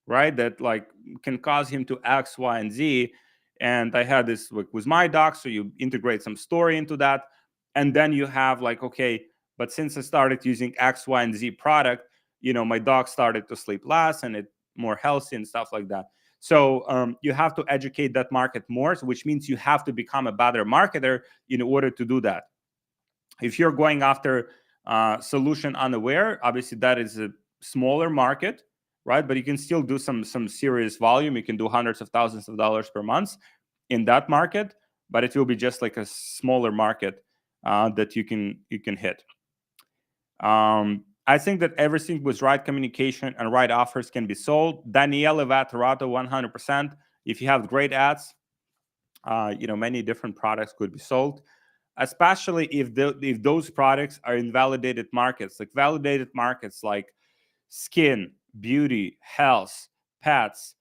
right? That like can cause him to X, Y, and Z. And I had this with my dog, so you integrate some story into that, and then you have like, okay, but since I started using X, Y, and Z product, my dog started to sleep less and it more healthy and stuff like that. So you have to educate that market more, which means you have to become a better marketer in order to do that. If you're going after solution unaware, obviously that is a smaller market, right? But you can still do some serious volume. You can do hundreds of thousands of dollars per month in that market, but it will be just like a smaller market that you can hit. I think that everything with right communication and right offers can be sold. Daniele Vaterato, 100%. If you have great ads, many different products could be sold, especially if those products are in validated markets, like skin, beauty, health, pets,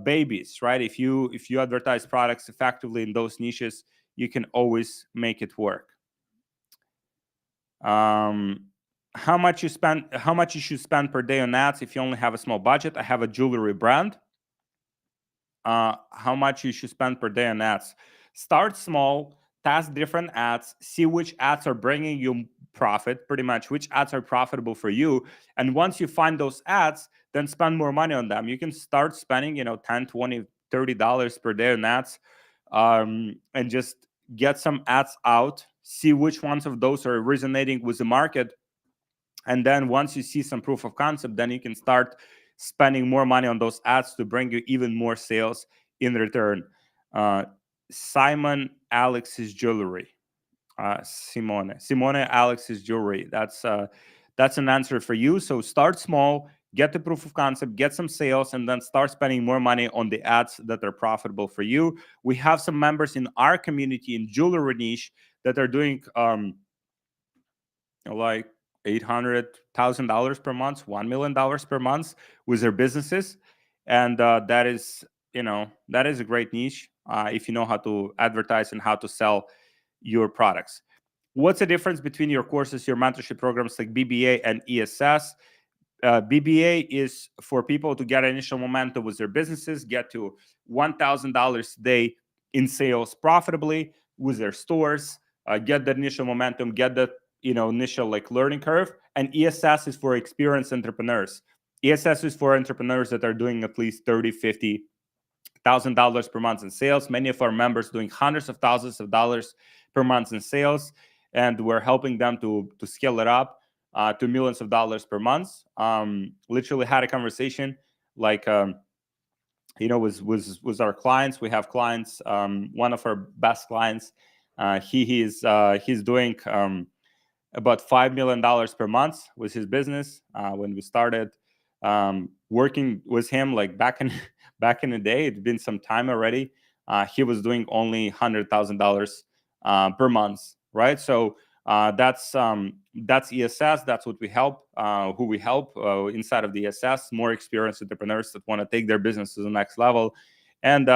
babies, right? If you advertise products effectively in those niches, you can always make it work. How much you should spend per day on ads if you only have a small budget? I have a jewelry brand. How much you should spend per day on ads? Start small, test different ads, see which ads are bringing you profit, pretty much which ads are profitable for you. And once you find those ads, then spend more money on them. You can start spending, $10, $20, $30 per day on ads, and just get some ads out, see which ones of those are resonating with the market. And then once you see some proof of concept, then you can start spending more money on those ads to bring you even more sales in return. Simon Alex's jewelry. Simone Alex's jewelry. That's an answer for you. So start small, get the proof of concept, get some sales, and then start spending more money on the ads that are profitable for you. We have some members in our community in jewelry niche that are doing like $800,000 per month, $1 million per month with their businesses, and that is a great niche if you know how to advertise and how to sell your products. What's the difference between your courses, your mentorship programs like BBA and ESS? BBA is for people to get initial momentum with their businesses, get to $1,000 a day in sales profitably with their stores, get the initial momentum, get the initial like learning curve. And ESS is for experienced entrepreneurs. ESS is for entrepreneurs that are doing at least $30,000-$50,000 per month in sales. Many of our members doing hundreds of thousands of dollars per month in sales, and we're helping them to scale it up to millions of dollars per month. Literally had a conversation like with our clients. We have clients. One of our best clients, he's doing about $5 million per month with his business. When we started working with him, like back in the day, it's been some time already. He was doing only $100,000 per month, right? So that's ESS. That's what we help. Who we help inside of the ESS, more experienced entrepreneurs that want to take their business to the next level, and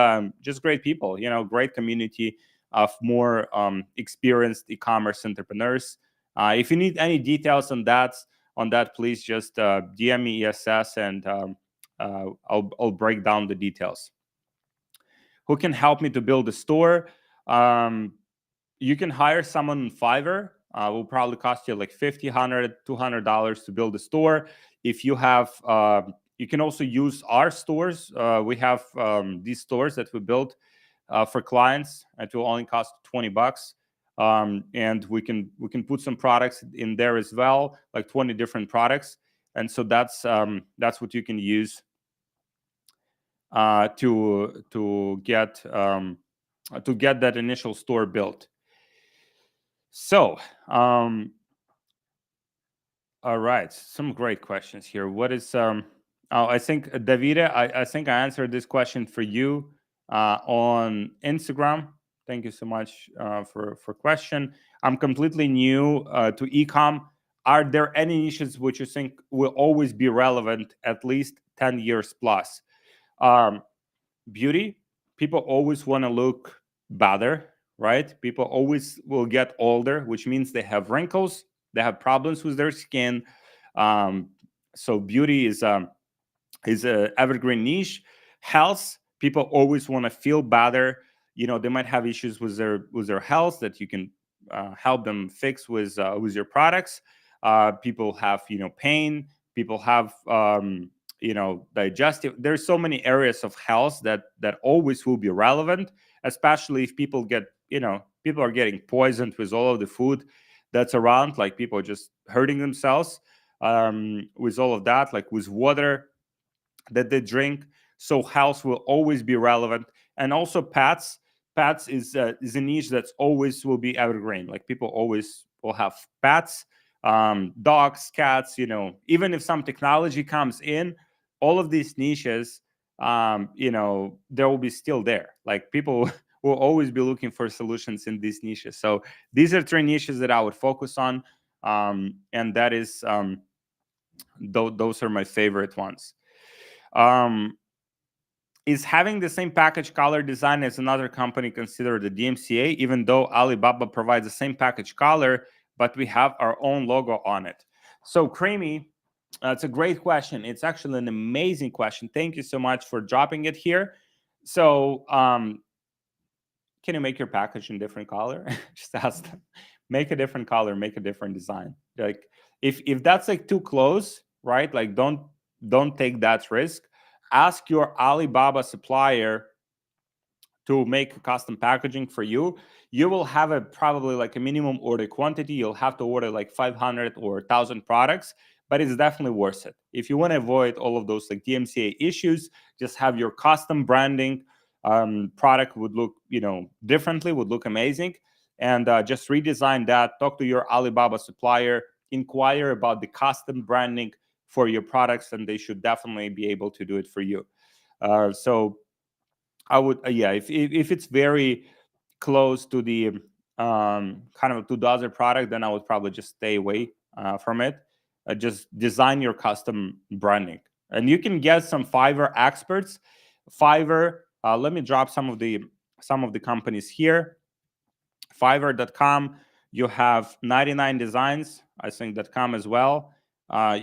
just great people. Great community of more experienced e-commerce entrepreneurs. If you need any details on that, please just DM me ESS, and I'll break down the details. Who can help me to build a store? You can hire someone on Fiverr. Will probably cost you like $50, $100, $200 to build a store. If you have, you can also use our stores. We have these stores that we built for clients. It will only cost $20. And we can put some products in there as well, like 20 different products. And so that's what you can use to get that initial store built. So, all right, some great questions here. What is I think Davide, I think I answered this question for you on Instagram. Thank you so much for question. I'm completely new to ecom. Are there any niches which you think will always be relevant at least 10 years plus? Um, Beauty, people always want to look better, right? People always will get older, which means they have wrinkles, they have problems with their skin. Um, so beauty is a evergreen niche. Health, people always want to feel better. They might have issues with their health that you can help them fix with your products. People have pain. People have digestive. There's so many areas of health that always will be relevant, especially if people are getting poisoned with all of the food that's around, like people just hurting themselves with all of that, like with water that they drink. So health will always be relevant, and also pets. Pets is a niche that's always will be evergreen. Like people always will have pets, dogs, cats. Even if some technology comes in, all of these niches, there will be still there. Like people will always be looking for solutions in these niches. So these are three niches that I would focus on, and that is those are my favorite ones. Um, is having the same package color design as another company considered a DMCA, even though Alibaba provides the same package color, but we have our own logo on it? So, Creamy, it's a great question. It's actually an amazing question. Thank you so much for dropping it here. So, can you make your package in different color? Just ask them. Make a different color, make a different design. Like if that's like too close, right? Like don't take that risk. Ask your Alibaba supplier to make custom packaging for you. You will have probably like a minimum order quantity. You'll have to order like 500 or 1,000 products, but it's definitely worth it. If you want to avoid all of those like DMCA issues, just have your custom branding. Product would look differently, would look amazing, and just redesign that. Talk to your Alibaba supplier, inquire about the custom branding for your products, and they should definitely be able to do it for you. So I would, yeah, if it's very close to the kind of to the other product, then I would probably just stay away from it. Just design your custom branding, and you can get some Fiverr experts. Fiverr. Let me drop some of the companies here. Fiverr.com. You have 99 Designs. I think .com as well.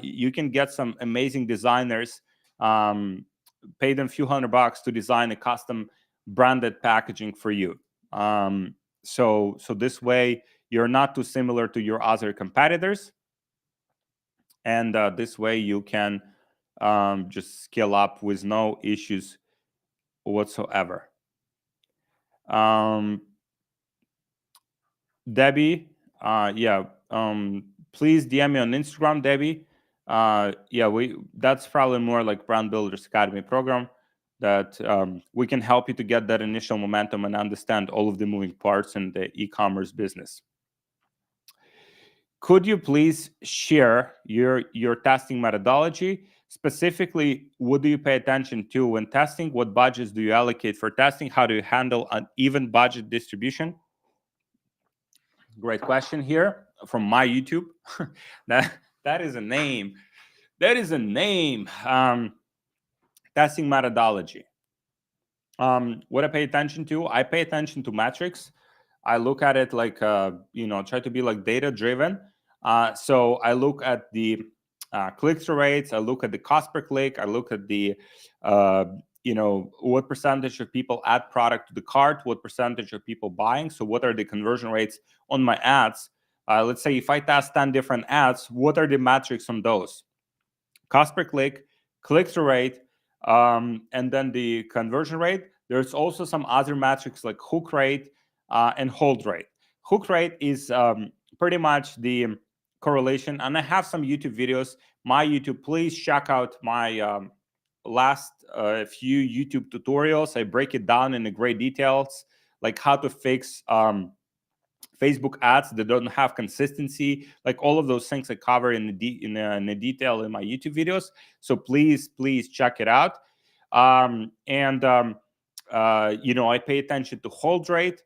You can get some amazing designers. Pay them a few $100 to design a custom branded packaging for you. So this way you're not too similar to your other competitors, and this way you can just scale up with no issues whatsoever. Debbie, yeah, please DM me on Instagram, Debbie. Yeah, that's probably more like Brand Builders Academy program that we can help you to get that initial momentum and understand all of the moving parts in the e-commerce business. Could you please share your testing methodology? Specifically, what do you pay attention to when testing? What budgets do you allocate for testing? How do you handle uneven budget distribution? Great question here from my YouTube. that is a name. That is a name. Testing methodology. What I pay attention to? I pay attention to metrics. I look at it like try to be like data driven. So I look at the click-through rates. I look at the cost per click. I look at the what percentage of people add product to the cart, what percentage of people buying. So what are the conversion rates on my ads? Let's say if I test 10 different ads, what are the metrics on those? Cost per click, click-through rate, and then the conversion rate. There's also some other metrics like hook rate and hold rate. Hook rate is pretty much the correlation, and I have some YouTube videos. My YouTube, please check out my last few YouTube tutorials. I break it down in great details, like how to fix Facebook ads that don't have consistency, like all of those things I cover in the detail in my YouTube videos. So please check it out. I pay attention to hold rate.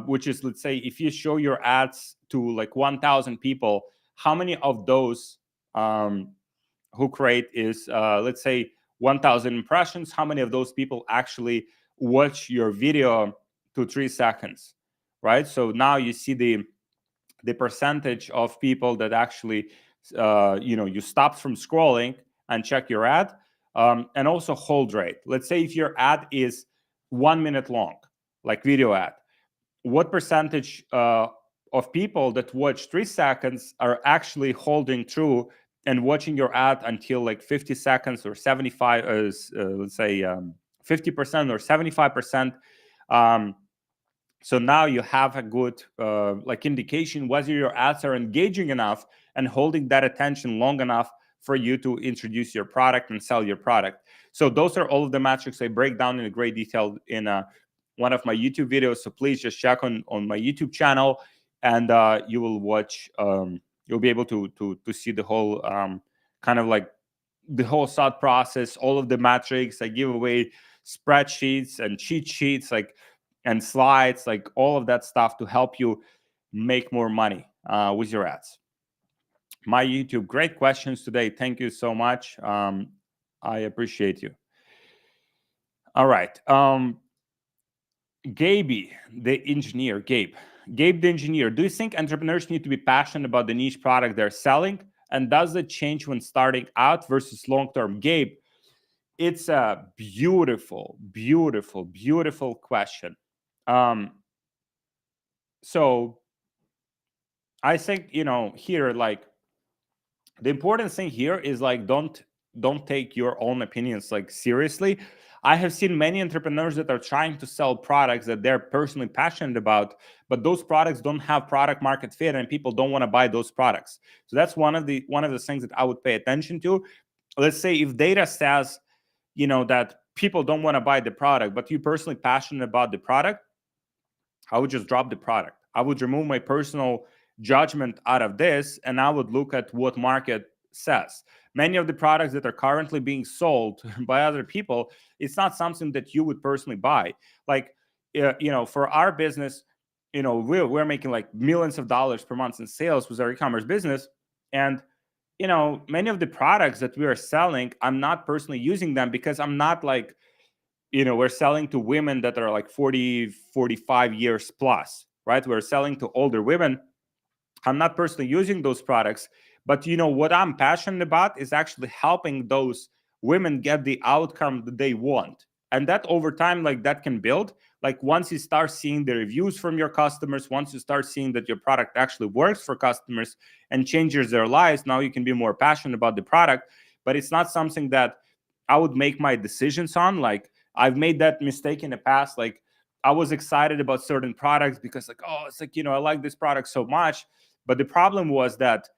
which is, let's say, if you show your ads to like 1,000 people, how many of those who create is, let's say, 1,000 impressions, how many of those people actually watch your video to 3 seconds, right? So now you see the percentage of people that actually, you stop from scrolling and check your ad, and also hold rate. Let's say if your ad is 1 minute long, like video ad, what percentage of people that watch 3 seconds are actually holding through and watching your ad until like 50 seconds or 75, let's say 50% or 75%. So now you have a good like indication whether your ads are engaging enough and holding that attention long enough for you to introduce your product and sell your product. So those are all of the metrics I break down in great detail in one of my YouTube videos. So please just check on my YouTube channel, and you will watch. You'll be able to see the whole kind of like the whole thought process, all of the metrics. I give away spreadsheets and cheat sheets, like, and slides, like all of that stuff to help you make more money with your ads. My YouTube, great questions today. Thank you so much. I appreciate you. All right. Gabe, the engineer, Gabe the engineer, do you think entrepreneurs need to be passionate about the niche product they're selling? And does it change when starting out versus long-term? Gabe, it's a beautiful, beautiful, beautiful question. So I think, here, like, the important thing here is like, don't take your own opinions like seriously. I have seen many entrepreneurs that are trying to sell products that they're personally passionate about, but those products don't have product market fit and people don't want to buy those products. So that's one of the things that I would pay attention to. Let's say if data says, that people don't want to buy the product, but you're personally passionate about the product, I would just drop the product. I would remove my personal judgment out of this, and I would look at what market says. Many of the products that are currently being sold by other people, it's not something that you would personally buy. Like, for our business, we're making like millions of dollars per month in sales with our e-commerce business. And, many of the products that we are selling, I'm not personally using them because I'm not like, we're selling to women that are like 40, 45 years plus, right? We're selling to older women. I'm not personally using those products, but what I'm passionate about is actually helping those women get the outcome that they want. And that over time, like, that can build. Like, once you start seeing the reviews from your customers, once you start seeing that your product actually works for customers and changes their lives, now you can be more passionate about the product. But it's not something that I would make my decisions on. Like, I've made that mistake in the past. Like, I was excited about certain products because, like, oh, it's like, I like this product so much. But the problem was that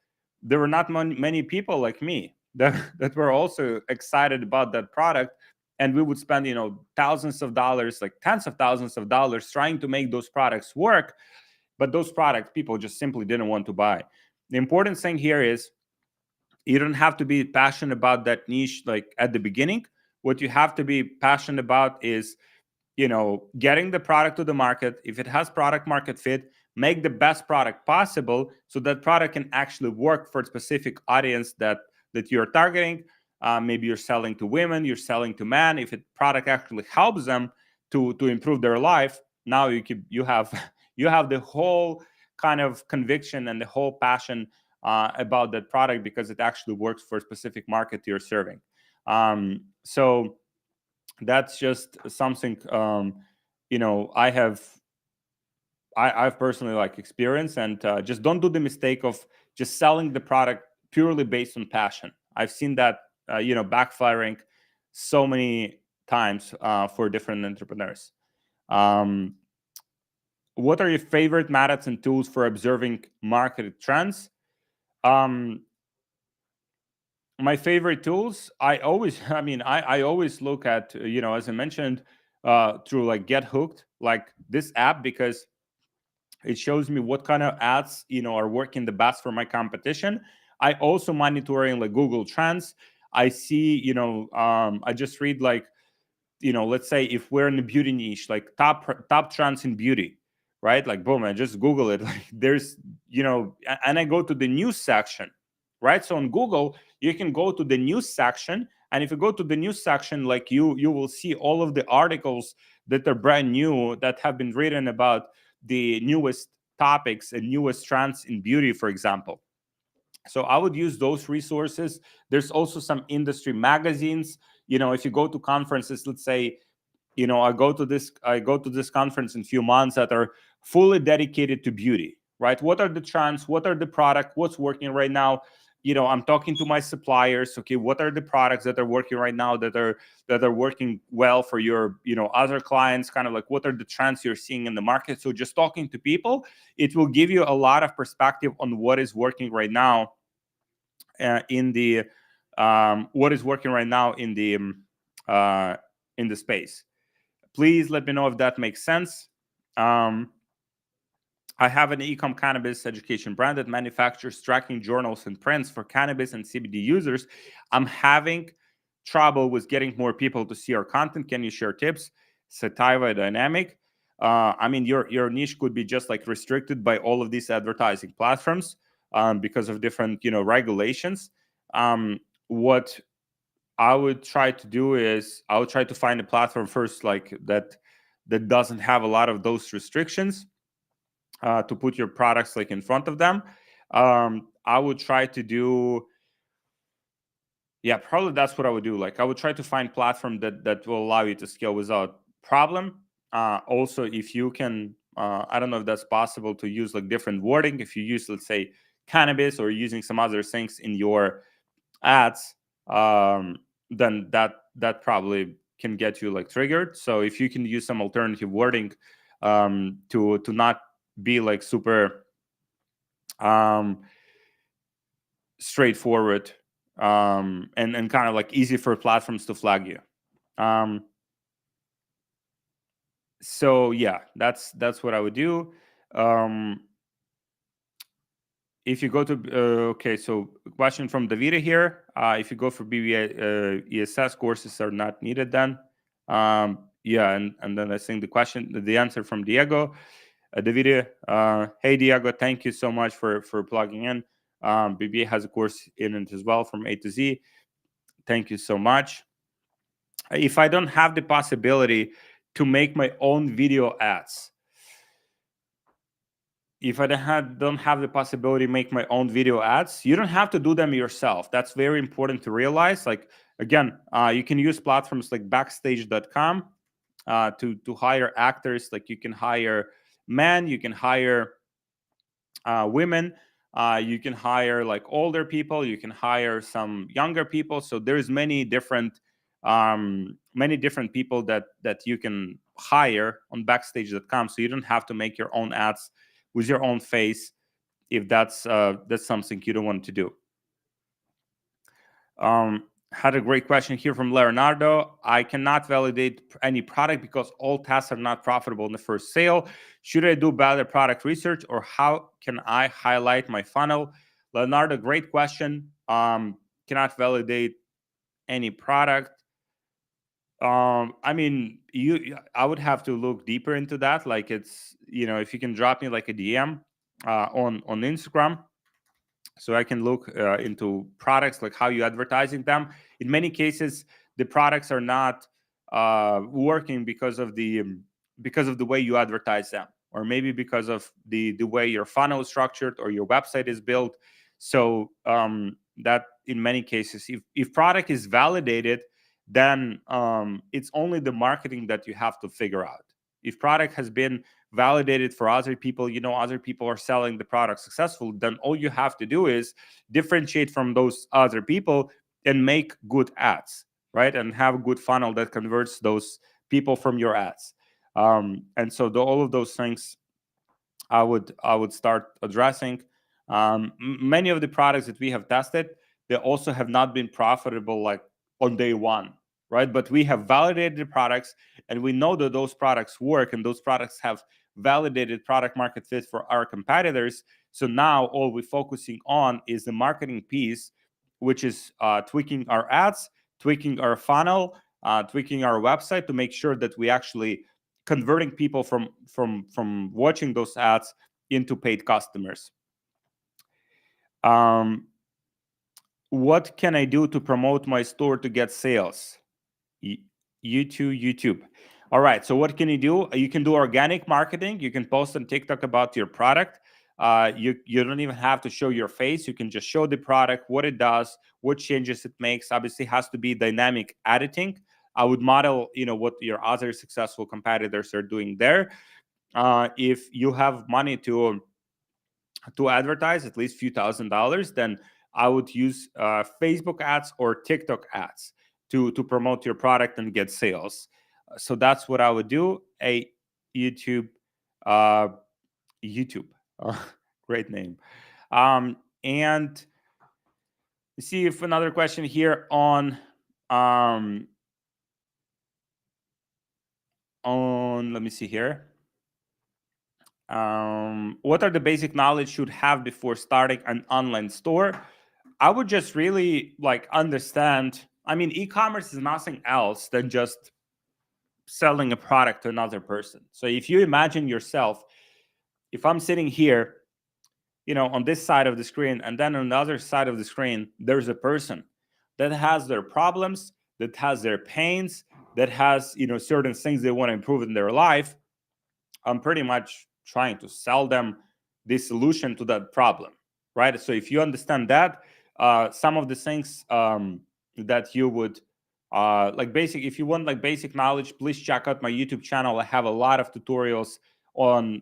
there were not many people like me that were also excited about that product. And we would spend, thousands of dollars, like tens of thousands of dollars, trying to make those products work. But those products, people just simply didn't want to buy. The important thing here is you don't have to be passionate about that niche like at the beginning. What you have to be passionate about is, getting the product to the market. If it has product market fit, make the best product possible so that product can actually work for a specific audience that you're targeting. Maybe you're selling to women, you're selling to men. If a product actually helps them to improve their life, now you have you have the whole kind of conviction and the whole passion about that product because it actually works for a specific market you're serving. So that's just something I've personally like experienced, and just don't do the mistake of just selling the product purely based on passion. I've seen that backfiring so many times for different entrepreneurs. What are your favorite methods and tools for observing market trends? My favorite tools, I always look at, as I mentioned, through like Get Hooked, like this app, because it shows me what kind of ads are working the best for my competition. I also monitoring like Google Trends. I see, I just read like, let's say if we're in the beauty niche, like top trends in beauty, right? Like boom, I just Google it. Like there's, and I go to the news section, right? So on Google, you can go to the news section, and if you go to the news section, like you will see all of the articles that are brand new that have been written about the newest topics and newest trends in beauty, for example. So I would use those resources. There's also some industry magazines. If you go to conferences, let's say, I go to this conference in a few months that are fully dedicated to beauty, right? What are the trends? What are the product? What's working right now? I'm talking to my suppliers. Okay, what are the products that are working right now that are working well for your other clients? Kind of like, what are the trends you're seeing in the market? So just talking to people, it will give you a lot of perspective on what is working right now in the what is working right now in the space. Please let me know if that makes sense. I have an Ecom cannabis education brand that manufactures tracking journals and prints for cannabis and CBD users. I'm having trouble with getting more people to see our content. Can you share tips? Sativa Dynamic. I mean, your niche could be just like restricted by all of these advertising platforms because of different regulations. What I would try to do is I would try to find a platform first, like that doesn't have a lot of those restrictions to put your products like in front of them. I would try to do, yeah, probably that's what I would do. Like I would try to find platform that will allow you to scale without problem. Also, if you can, I don't know if that's possible to use like different wording. If you use, let's say, cannabis or using some other things in your ads, then that probably can get you like triggered. So if you can use some alternative wording to not be like super straightforward and kind of like easy for platforms to flag you. So yeah, that's what I would do. If you go to okay, so question from Davida here. If you go for BBA ESS courses are not needed then. Yeah, and then I think the answer from Diego. Davide, hey Diego, thank you so much for plugging in. BBA has a course in it as well from A to Z. Thank you so much. If I don't have the possibility to make my own video ads, if I don't have the possibility to make my own video ads, you don't have to do them yourself. That's very important to realize. Like again, you can use platforms like Backstage.com to hire actors. Like you can hire men, you can hire women, you can hire like older people, you can hire some younger people. So there's many different people that you can hire on Backstage.com. So you don't have to make your own ads with your own face if that's something you don't want to do. Had a great question here from Leonardo. I cannot validate any product because all tests are not profitable in the first sale. Should I do better product research, or how can I highlight my funnel? Leonardo, great question. Cannot validate any product. I mean, I would have to look deeper into that. Like it's, if you can drop me like a DM on Instagram, so I can look into products, like how you advertising them. In many cases, the products are not working because of the way you advertise them, or maybe because of the way your funnel is structured or your website is built. So that in many cases, if product is validated, then it's only the marketing that you have to figure out. If product has been validated for other people, other people are selling the product successful, then all you have to do is differentiate from those other people and make good ads, right? And have a good funnel that converts those people from your ads. And so all of those things I would start addressing. Many of the products that we have tested, they also have not been profitable like on day one, right? But we have validated the products, and we know that those products work, and those products have validated product market fit for our competitors. So now all we're focusing on is the marketing piece, which is tweaking our ads, tweaking our funnel, tweaking our website to make sure that we actually converting people from watching those ads into paid customers. What can I do to promote my store to get sales? YouTube. All right. So what can you do? You can do organic marketing. You can post on TikTok about your product. You don't even have to show your face. You can just show the product, what it does, what changes it makes. Obviously, it has to be dynamic editing. I would model, what your other successful competitors are doing there. If you have money to advertise, at least a few $1,000s, then I would use Facebook ads or TikTok ads to promote your product and get sales. So that's what I would do. YouTube. Great name. And see if another question here on let me see here. What are the basic knowledge should have before starting an online store? I would just really understand. I mean, e-commerce is nothing else than just selling a product to another person. So if you imagine yourself, if I'm sitting here, on this side of the screen, and then on the other side of the screen, there's a person that has their problems, that has their pains, that has, certain things they want to improve in their life. I'm pretty much trying to sell them the solution to that problem, right? So if you understand that, some of the things that you would if you want basic knowledge, please check out my YouTube channel. I have a lot of tutorials on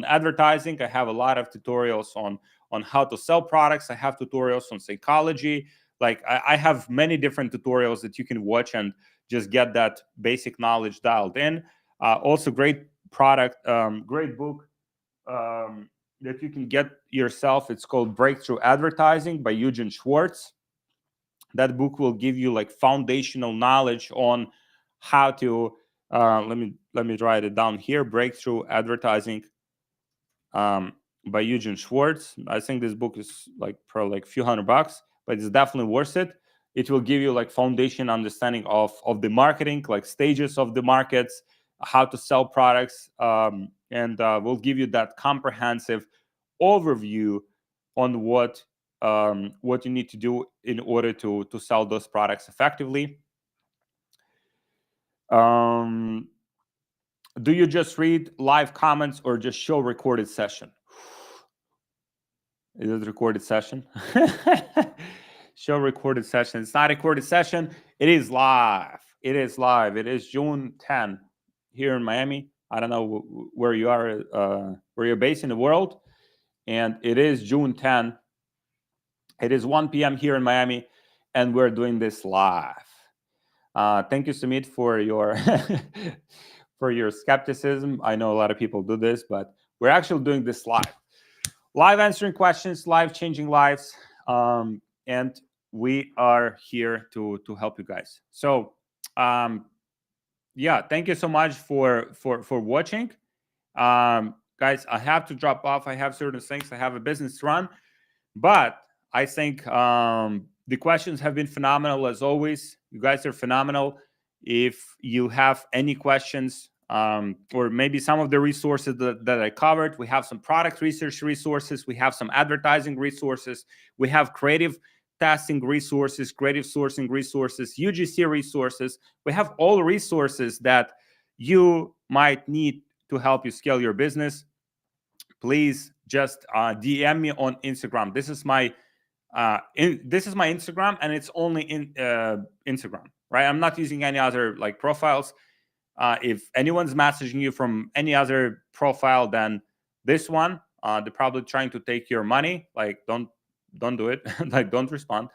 advertising. I have a lot of tutorials on how to sell products. I have tutorials on psychology. I have many different tutorials that you can watch and just get that basic knowledge dialed in. Also, great product, great book that you can get yourself. It's called Breakthrough Advertising by Eugene Schwartz. That book will give you foundational knowledge on how to let me write it down here. Breakthrough Advertising by Eugene Schwartz. I think this book is probably a few $100, but it's definitely worth it. It will give you foundation understanding of the marketing, stages of the markets, how to sell products, and we'll give you that comprehensive overview on what you need to do in order to sell those products effectively. Do you just read live comments or just show recorded session? Is it a recorded session? Show recorded session. It's not a recorded session. It is live. It is live. It is June 10 here in Miami. I don't know where you are, where you're based in the world. And it is June 10. It is 1 p.m. here in Miami, and we're doing this live. Thank you, Sumit, for your for your skepticism. I know a lot of people do this, but we're actually doing this live. Live answering questions, live changing lives, and we are here to help you guys. So, yeah, thank you so much for watching, guys. I have to drop off. I have certain things. I have a business to run, but I think the questions have been phenomenal as always. You guys are phenomenal. If you have any questions, or maybe some of the resources that I covered, we have some product research resources, we have some advertising resources, we have creative testing resources, creative sourcing resources, UGC resources. We have all resources that you might need to help you scale your business. Please just DM me on Instagram. This is my Instagram, and it's only in Instagram, right? I'm not using any other profiles. If anyone's messaging you from any other profile than this one, they're probably trying to take your money. Don't do it. Don't respond.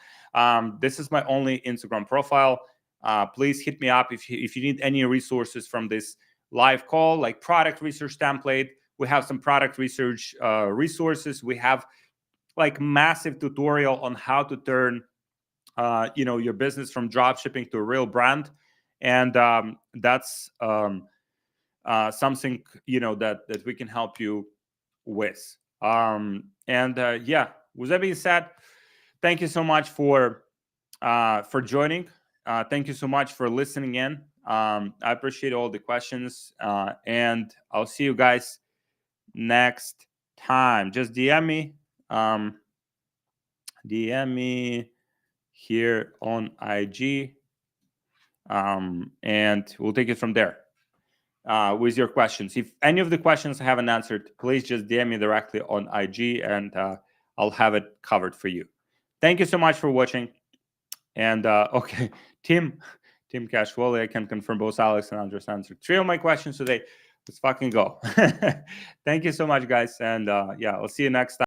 This is my only Instagram profile. Please hit me up if you need any resources from this live call, like product research template. We have some product research resources. We have massive tutorial on how to turn your business from drop shipping to a real brand. And that's something that we can help you with. Yeah, with that being said, thank you so much for joining. Thank you so much for listening in. I appreciate all the questions, and I'll see you guys next time. Just DM me here on IG, and we'll take it from there with your questions. If any of the questions I haven't answered, please just DM me directly on IG, and I'll have it covered for you. Thank you so much for watching. And okay, Tim Cashwally, I can confirm both Alex and Andres answered 3 of my questions today. Let's fucking go. Thank you so much, guys. And yeah, I'll see you next time.